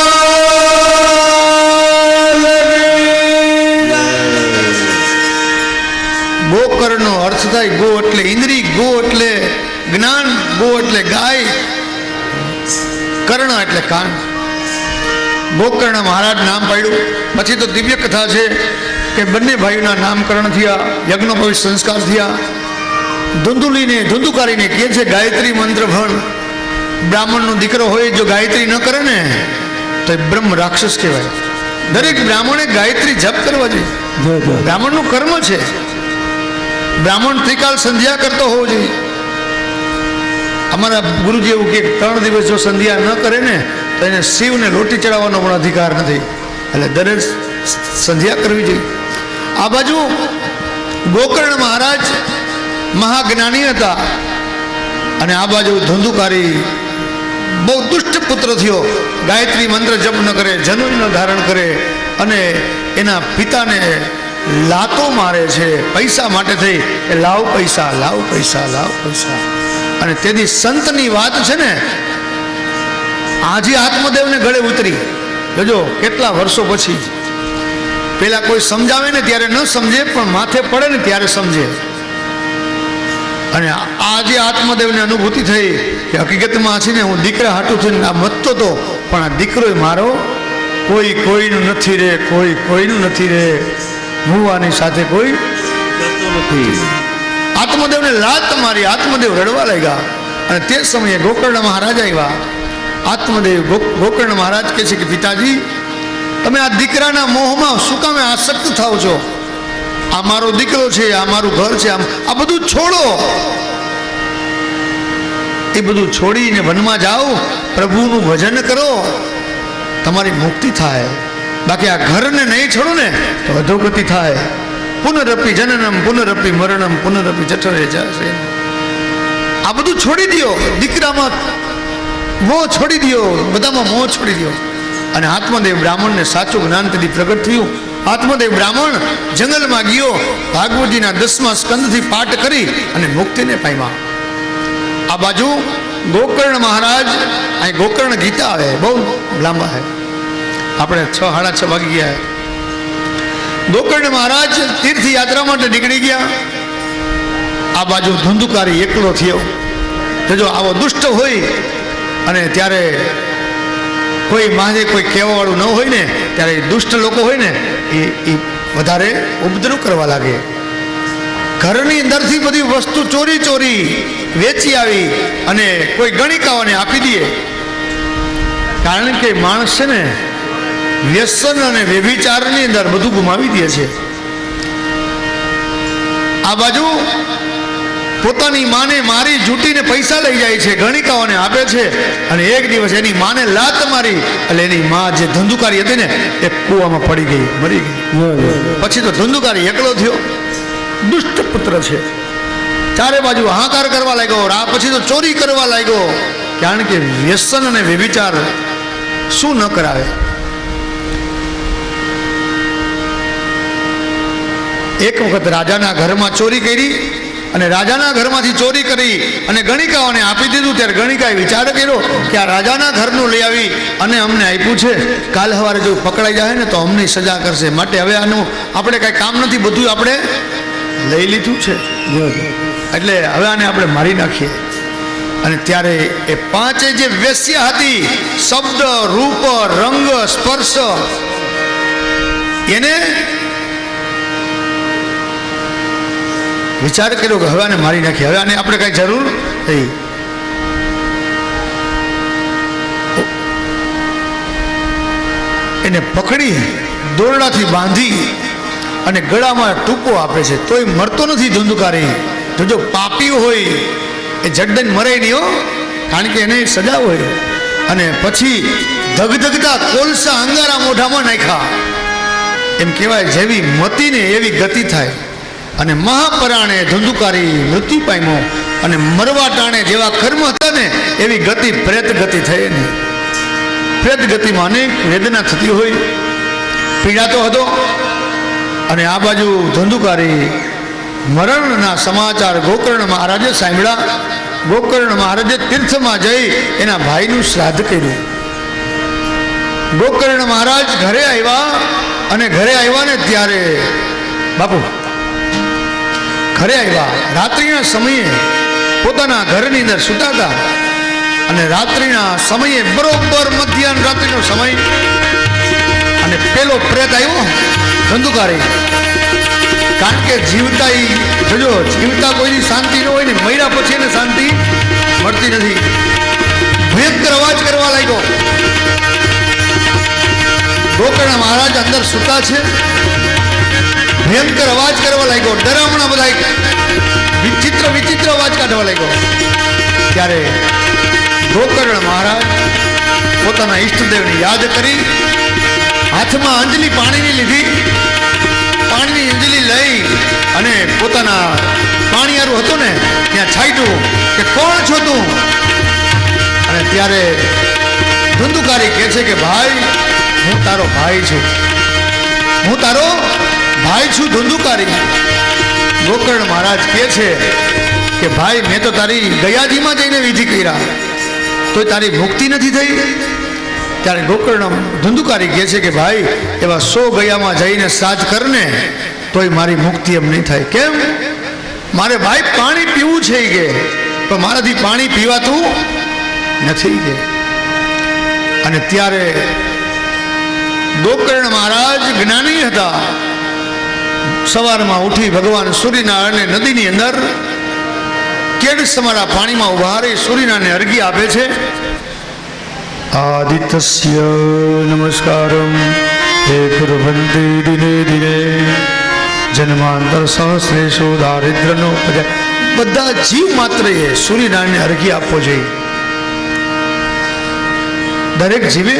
ગોકર્ણનો અર્થ થાય ગો એટલે ઇન્દ્રિય, ગો એટલે જ્ઞાન, ગો એટલે ગાય, કર્ણ એટલે કાન. ગોકર્ણ મહારાજ નામ પાડ્યું. પછી તો દિવ્ય કથા છે કે બંને ભાઈઓના નામકરણ થયા, યજ્ઞોપવિત સંસ્કાર થયા. ધુંધુકારીને કહે છે ગાયત્રી મંત્ર ભણ. બ્રાહ્મણનો દીકરો હોય જો ગાયત્રી ન કરે ને તો એ બ્રહ્મ રાક્ષસ કહેવાય. દરેક બ્રાહ્મણે ગાયત્રી જપ કરવા જોઈએ, બ્રાહ્મણનું કર્મ છે. બ્રાહ્મણ ત્રિકાલ સંધ્યા કરતો હોવો જોઈએ. અમારા ગુરુજી એવું કે 3 દિવસ જો સંધ્યા ન કરે ને તો એને શિવને રોટી ચડાવવાનો પણ અધિકાર નથી, એટલે દરેક સંધ્યા કરવી જોઈએ. આ બાજુ ગોકર્ણ મહારાજ મહાજ્ઞાની હતા અને આ બાજુ ધુંધુકારી બહુ દુષ્ટ પુત્ર થયો. ગાયત્રી મંત્ર જપ ન કરે, જનોઈ ન ધારણ કરે અને એના પિતાને લાતો મારે છે પૈસા માટે થઈ. એ લાવ પૈસા, લાવ પૈસા, લાવ પૈસા. અને તેથી સંતની વાત છે ને આજે આત્મદેવને ગળે ઉતરી. જોજો કેટલા વર્ષો પછી. પેલા કોઈ સમજાવે ને ત્યારે ન સમજે, પણ માથે પડે ને ત્યારે સમજે. અને આજે આત્મદેવને અનુભૂતિ થઈ કે હકીકતમાં છે ને હું દીકરા હાટું થઈને આ મતતો હતો, પણ આ દીકરો મારો કોઈનું નથી રે, કોઈનું નથી રે. મુવાની સાથે કોઈ કરતો નથી. આત્મદેવને લાત મારી, આત્મદેવ રડવા લાગ્યા. અને તે સમયે ગોકર્ણ મહારાજ આવ્યા. આત્મદેવ ગોકર્ણ મહારાજ કહે છે કે પિતાજી, તમે આ દીકરાના મોહમાં શું કામે આસક્ત થાવ છો? આ મારો દીકરો છે, આ મારું ઘર છે, આ બધું છોડો. એ બધું છોડીને વનમાં જાઓ, પ્રભુનું ભજન કરો, તમારી મુક્તિ થાય. બાકી આ ઘરને નહીં છોડો ને તો અધોગતિ થાય. પુનરપી જનનમ પુનરપી મરણમ પુનરપી જઠરે જશે. આ બધું છોડી દો. દીકરામાં મોહ છોડી દો, બધામાં મોહ છોડી દો. અને આત્મદેવ બ્રાહ્મણને સાચું જ્ઞાન તેથી પ્રગટ થયું. આત્મદેવ બ્રાહ્મણ જંગલમાં ગયો, ભાગવતજીના 10મા સ્કંદથી પાઠ કરી અને મુક્તિને પામ્યા. આ બાજુ ગોકર્ણ મહારાજ, અહીં ગોકર્ણ ગીતા આવે, બહુ લાંબા છે, આપણે 6 સાડા 6 વાગી ગયા. ગોકર્ણ મહારાજ તીર્થયાત્રા માટે નીકળી ગયા. આ બાજુ ધુંધુકારી એકલો થયો. જો આવો દુષ્ટ હોય અને ત્યારે કોઈ માહે કોઈ કહેવાવાળું ન હોય ને, ત્યારે દુષ્ટ લોકો હોય ને એ વધારે ઉપદ્રવ કરવા લાગે. ઘરની અંદરથી બધી વસ્તુ ચોરી ચોરી વેચી આવી અને કોઈ ગણિકાઓને આપી દે. કારણ કે માણસ છે ને વ્યસન અને વ્યભિચારની અંદર બધું ગુમાવી દે છે. આ બાજુ પોતાની માને મારી જૂટીને પૈસા લઈ જાય છે, ગણિકાઓને આપે છે. અને એક દિવસ એની માને લાત મારી એટલે એની માં જે ધંધુકારી હતી ને એ કૂવામાં પડી ગઈ, મરી ગઈ. પછી તો ધંધુકારી એકલો થયો. દુષ્ટ પુત્ર છે. ચારે બાજુ હાહાકાર કરવા લાગ્યો. પછી તો ચોરી કરવા લાગ્યો. કારણ કે વ્યસન અને વ્યભિચાર શું ન કરાવે. એક વખત રાજાના ઘરમાં ચોરી કરી અને રાજાના ઘરમાંથી ચોરી કરી અને ગણિકાઓને આપી દીધું. ત્યારે ગણિકાએ વિચાર કર્યો કે આ રાજાના ઘરનું લઈ આવી અને અમને આપ્યું છે, કાલ સવારે જો પકડાઈ જાય ને તો અમને સજા કરશે. માટે હવે આનું આપણે કાંઈ કામ નથી, બધું આપણે લઈ લીધું છે, એટલે હવે આને આપણે મારી નાખીએ. અને ત્યારે એ 5 જે વેશ્યા હતી, શબ્દ, રૂપ, રંગ, સ્પર્શ, એને વિચાર કર્યો કે હવે આને મારી નાખીએ, હવે આને આપણે કાંઈ જરૂર નહીં. એને પકડી દોરડાથી બાંધી અને ગળામાં ટૂંકો આપે છે, તોય મરતો નથી ધુંધુકારી. જો પાપી હોય એ જડદન મરે નહીં હો, કારણ કે એને સજા હોય. અને પછી ધગધગતા કોલસા અંગારા મોઢામાં નાખ્યા. એમ કહેવાય જેવી મતીને એવી ગતિ થાય. અને મહાપરાણે ધુંધુકારી મૃત્યુ પામ્યો. અને મરવા ટાણે જેવા કર્મ હતા ને એવી ગતિ પ્રેત ગતિ થઈ એની. પ્રેત ગતિમાં અનેક વેદના થતી હોય, પીડાતો હતો. અને આ બાજુ ધુંધુકારી મરણના સમાચાર ગોકર્ણ મહારાજે સાંભળ્યા. ગોકર્ણ મહારાજે તીર્થમાં જઈ એના ભાઈનું શ્રાદ્ધ કર્યું. ગોકર્ણ મહારાજ ઘરે આવ્યા. અને ઘરે આવ્યા ને ત્યારે બાપુ ઘરે આવ્યા રાત્રિના સમયે પોતાના ઘરની અંદર સૂતા હતા. અને રાત્રિના સમયે બરોબર મધ્યાહન રાત્રિનો સમય. અને પેલો પ્રેત આવ્યો ધંધુકારી. કારણ કે જીવતા જોજો, જીવતા કોઈની શાંતિ ન હોય ને, મર્યા પછી એને શાંતિ મળતી નથી. ભયંકર અવાજ કરવા લાગ્યો. ગોકર્ણ મહારાજ અંદર સૂતા છે, ભયંકર અવાજ કરવા લાગ્યો. ડરામણા બધા વિચિત્ર વિચિત્ર અવાજ કાઢવા લાગ્યો. ત્યારે ગોકર્ણ મહારાજ પોતાના ઈષ્ટદેવને યાદ કરી હાથમાં અંજલિ પાણીની લીધી. પાણીની અંજલિ લઈ અને પોતાના પાણીયારું હતું ને ત્યાં છાંટ્યું કે કોણ છો તું? અને ત્યારે ધુંધુકારી કહે છે કે ભાઈ, હું તારો ભાઈ છું, હું તારો ભાઈ છું ધુંધુકારી. ગોકર્ણ મહારાજ કહે છે કે ભાઈ, મેં તો તારી ગયાજીમાં જઈને વિધિ કર્યા, તો તારી મુક્તિ નથી થઈ. ત્યારે ગોકર્ણ ધુંધુકારી કહે છે કે ભાઈ, એવા 100 ગયામાં જઈને શ્રાદ્ધ કરને તોય મારી મુક્તિ એમ નહીં થાય. કેમ? મારે ભાઈ પાણી પીવું છે કે, પણ મારાથી પાણી પીવાતું નથી કે. અને ત્યારે ગોકર્ણ મહારાજ જ્ઞાની હતા, સવારમાં ઉઠી ભગવાન સૂર્યનારાયણ નદીની અંદર કેડ સમારા પાણીમાં ઉભા રહી સૂર્યનારાયણને અર્ઘ્ય આપે છે. આદિત્ય નમસ્કારમ હે ગુરુવંદે દિને દિને જન્માંતર સહસ્રેશો દારિદ્રનો બધા જીવ માત્રએ સૂર્યનારાયણને અર્ઘ્ય આપવો જોઈએ. દરેક જીવે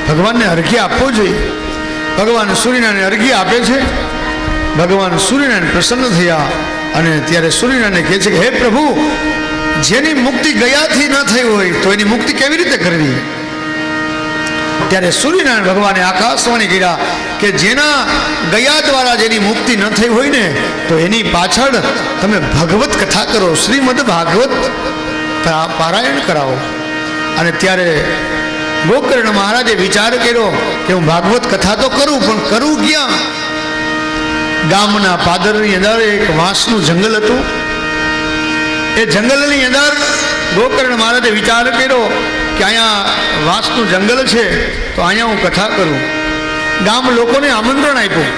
ભગવાનને અર્ઘ્ય આપવો જોઈએ. ભગવાન સૂર્યનારાયણ અર્ઘ્ય આપે છે. ભગવાન સૂર્યનારાયણ પ્રસન્ન થયા અને ત્યારે સૂર્યનારાયણ કહે છે કે હે પ્રભુ, જેની મુક્તિ ગયાથી ન થઈ હોય તો એની મુક્તિ કેવી રીતે કરવી? ત્યારે સૂર્યનારાયણ ભગવાને આકાશવાણી કર્યા કે જેના ગયા દ્વારા જેની મુક્તિ ન થઈ હોય ને તો એની પાછળ તમે ભગવત કથા કરો, શ્રીમદ ભાગવત પારાયણ કરાવો. અને ત્યારે ગોકર્ણ મહારાજે વિચાર કર્યો કે હું ભાગવત કથા તો કરું, પણ કરું ક્યાં? ગામના પાદરની અંદર એક વાંસનું જંગલ હતું. એ જંગલની અંદર ગોકર્ણ મહારાજે વિચાર કર્યો કે અહીંયા વાંસનું જંગલ છે તો અહીંયા હું કથા કરું. ગામ લોકોને આમંત્રણ આપ્યું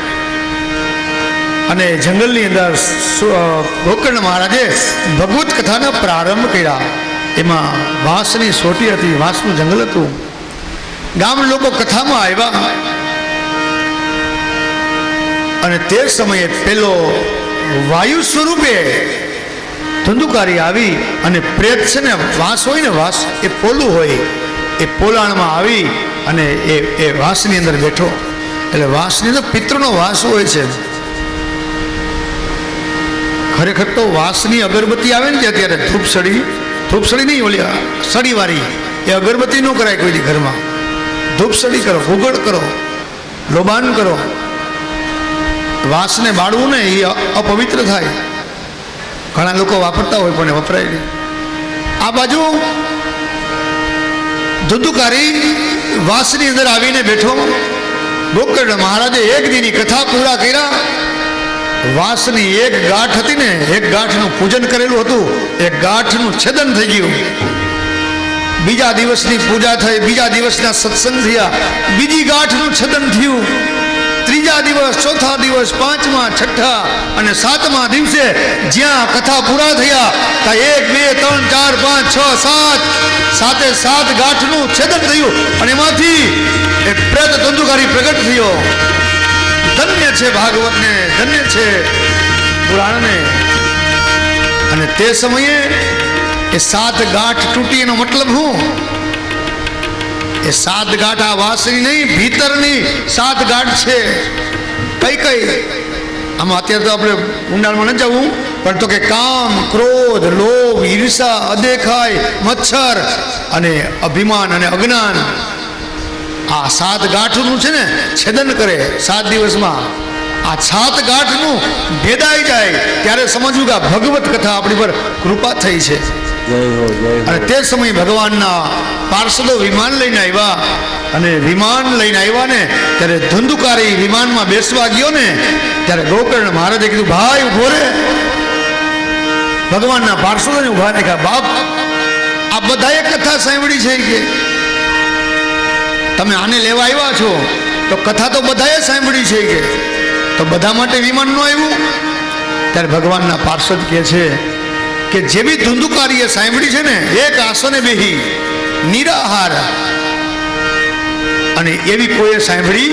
અને જંગલની અંદર ગોકર્ણ મહારાજે ભગવત કથાનો પ્રારંભ કર્યા. એમાં વાંસની સોટી હતી, વાંસનું જંગલ હતું. ગામ લોકો કથામાં આવ્યા અને તે સમયે પેલો વાયુ સ્વરૂપે ધંધુકારી આવી અને પ્રેત છે ને, વાંસ હોય ને, વાંસ એ પોલું હોય, એ પોલાણમાં આવી અને એ વાંસની અંદર બેઠો. એટલે વાંસની અંદર પિતૃનો વાસ હોય છે. ખરેખર તો વાંસની અગરબત્તી આવે ને અત્યારે ધૂપસળી નહીં, ઓલી સળીવાળી, એ અગરબત્તી ન કરાય કોઈ ઘરમાં. ધૂપસળી કરો, ભૂગળ કરો, લોબાન કરો. વાંસને બાળવું ને એ અપવિત્ર થાય. ઘણા લોકો વાપરતા હોય પણ વપરાય નહીં. આ બાજુ ધુધુકારી વાંસની અંદર આવીને બેઠો. ગોકર્ણ મહારાજે એક દીની કથા પૂરા કર્યા. વાંસની એક ગાંઠ હતી ને, એક ગાંઠનું પૂજન કરેલું હતું, એક ગાંઠનું છેદન થઈ ગયું. બીજા દિવસની પૂજા થઈ, બીજા દિવસના સત્સંગ થયા, બીજી ગાંઠનું છેદન થયું. ત્રીજા દિવસ, ચોથા દિવસ, પાંચમા, છઠ્ઠા અને સાતમા દિવસે જ્યાં કથા પૂરા થયા ત્યાં 1 2 3 4 5 6 7 સાતે 7 ગાંઠનું છેદન થયું અને એમાંથી એક પ્રેત ધંધુકારી પ્રગટ થયો. ધન્ય છે ભાગવતને, ધન્ય છે પુરાણને. અને તે સમયે એ 7 ગાંઠ તૂટી, એનો મતલબ શું? એ 7 ગાંઠ આ વાંસની નહીં, ભીતરની 7 ગાંઠ છે. કઈ આમાં અત્યારે તો આપણે ઊંડાણમાં ન જવું, પણ તો કે કામ, ક્રોધ, લોભ, ઈર્ષા, અદેખાય, મચ્છર અને અભિમાન અને અજ્ઞાન, આ 7 ગાંઠનું છે ને છેદન કરે 7 દિવસમાં. આ 7 ગાંઠનું ભેદાઈ જાય ત્યારે સમજવું કે ભગવત કથા આપણી પર કૃપા થઈ છે. અને તે સમયે ભગવાનના પાર્ષદો વિમાન લઈને આવ્યા અને વિમાન લઈને આવ્યા ને ત્યારે ધંધુકારી વિમાનમાં બેસવા ગયો ને ત્યારે ગોકર્ણ મહારાજે કીધું, ભાઈ ઉભો રે. ભગવાનના પાર્ષદોને ઉભા રાખ્યા. બાપ, આ બધાએ કથા સાંભળી છે કે તમે આને લેવા આવ્યા છો તો કથા તો બધાએ સાંભળી છે તો બધા માટે વિમાન ન આવ્યું? ત્યારે ભગવાનના પાર્ષદ કહે છે કે જે બી ધુંધુકારીએ સાંભળી છે ને, એક આસને બેહી નિરાહાર, અને એવી કોઈએ સાંભળી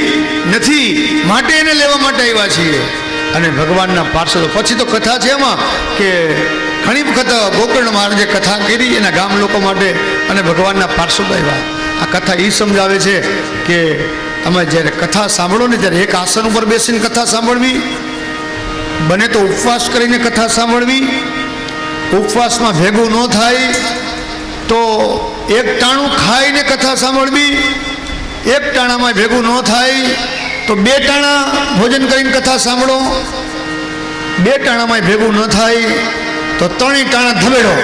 નથી, માટે એને લેવા માટે આવ્યા છીએ. અને ભગવાનના પાર્ષદો પછી તો કથા છે એમાં કે ઘણી વખત ગોકર્ણ મહારાજે કથા કરી એના ગામ લોકો માટે અને ભગવાનના પાર્ષદો આવ્યા. આ કથા એ સમજાવે છે કે તમે જ્યારે કથા સાંભળો ને ત્યારે એક આસન ઉપર બેસીને કથા સાંભળવી, બને તો ઉપવાસ કરીને કથા સાંભળવી. ઉપવાસમાં ભેગું ન થાય તો એક ટાણું ખાઈને કથા સાંભળવી. એક ટાણામાં ભેગું ન થાય તો 2 ટાણા ભોજન કરીને કથા સાંભળો. 2 ટાણામાં ભેગું ન થાય તો 3 ટાણા ધમેડો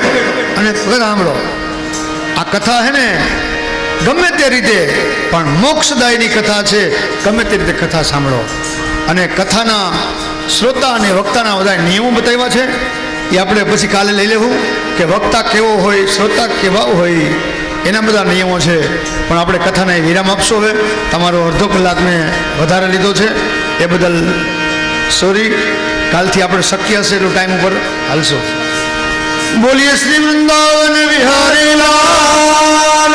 અને કથા સાંભળો. આ કથા હે ને ગમે તે રીતે પણ મોક્ષદાયની કથા છે. ગમે તે રીતે કથા સાંભળો. અને કથાના શ્રોતા અને વક્તાના બધા નિયમો બતાવ્યા છે. એ આપણે પછી કાલે લઈ લેવું કે વક્તા કેવો હોય, શ્રોતા કેવા હોય, એના બધા નિયમો છે. પણ આપણે કથાને વિરામ આપશો. હવે તમારો અડધો કલાકને વધારે લીધો છે એ બદલ સોરી, કાલથી આપણે શક્ય હશે એટલું ટાઈમ ઉપર હાલશો. બોલીએ શ્રી વૃંદાવન વિહારી લાલ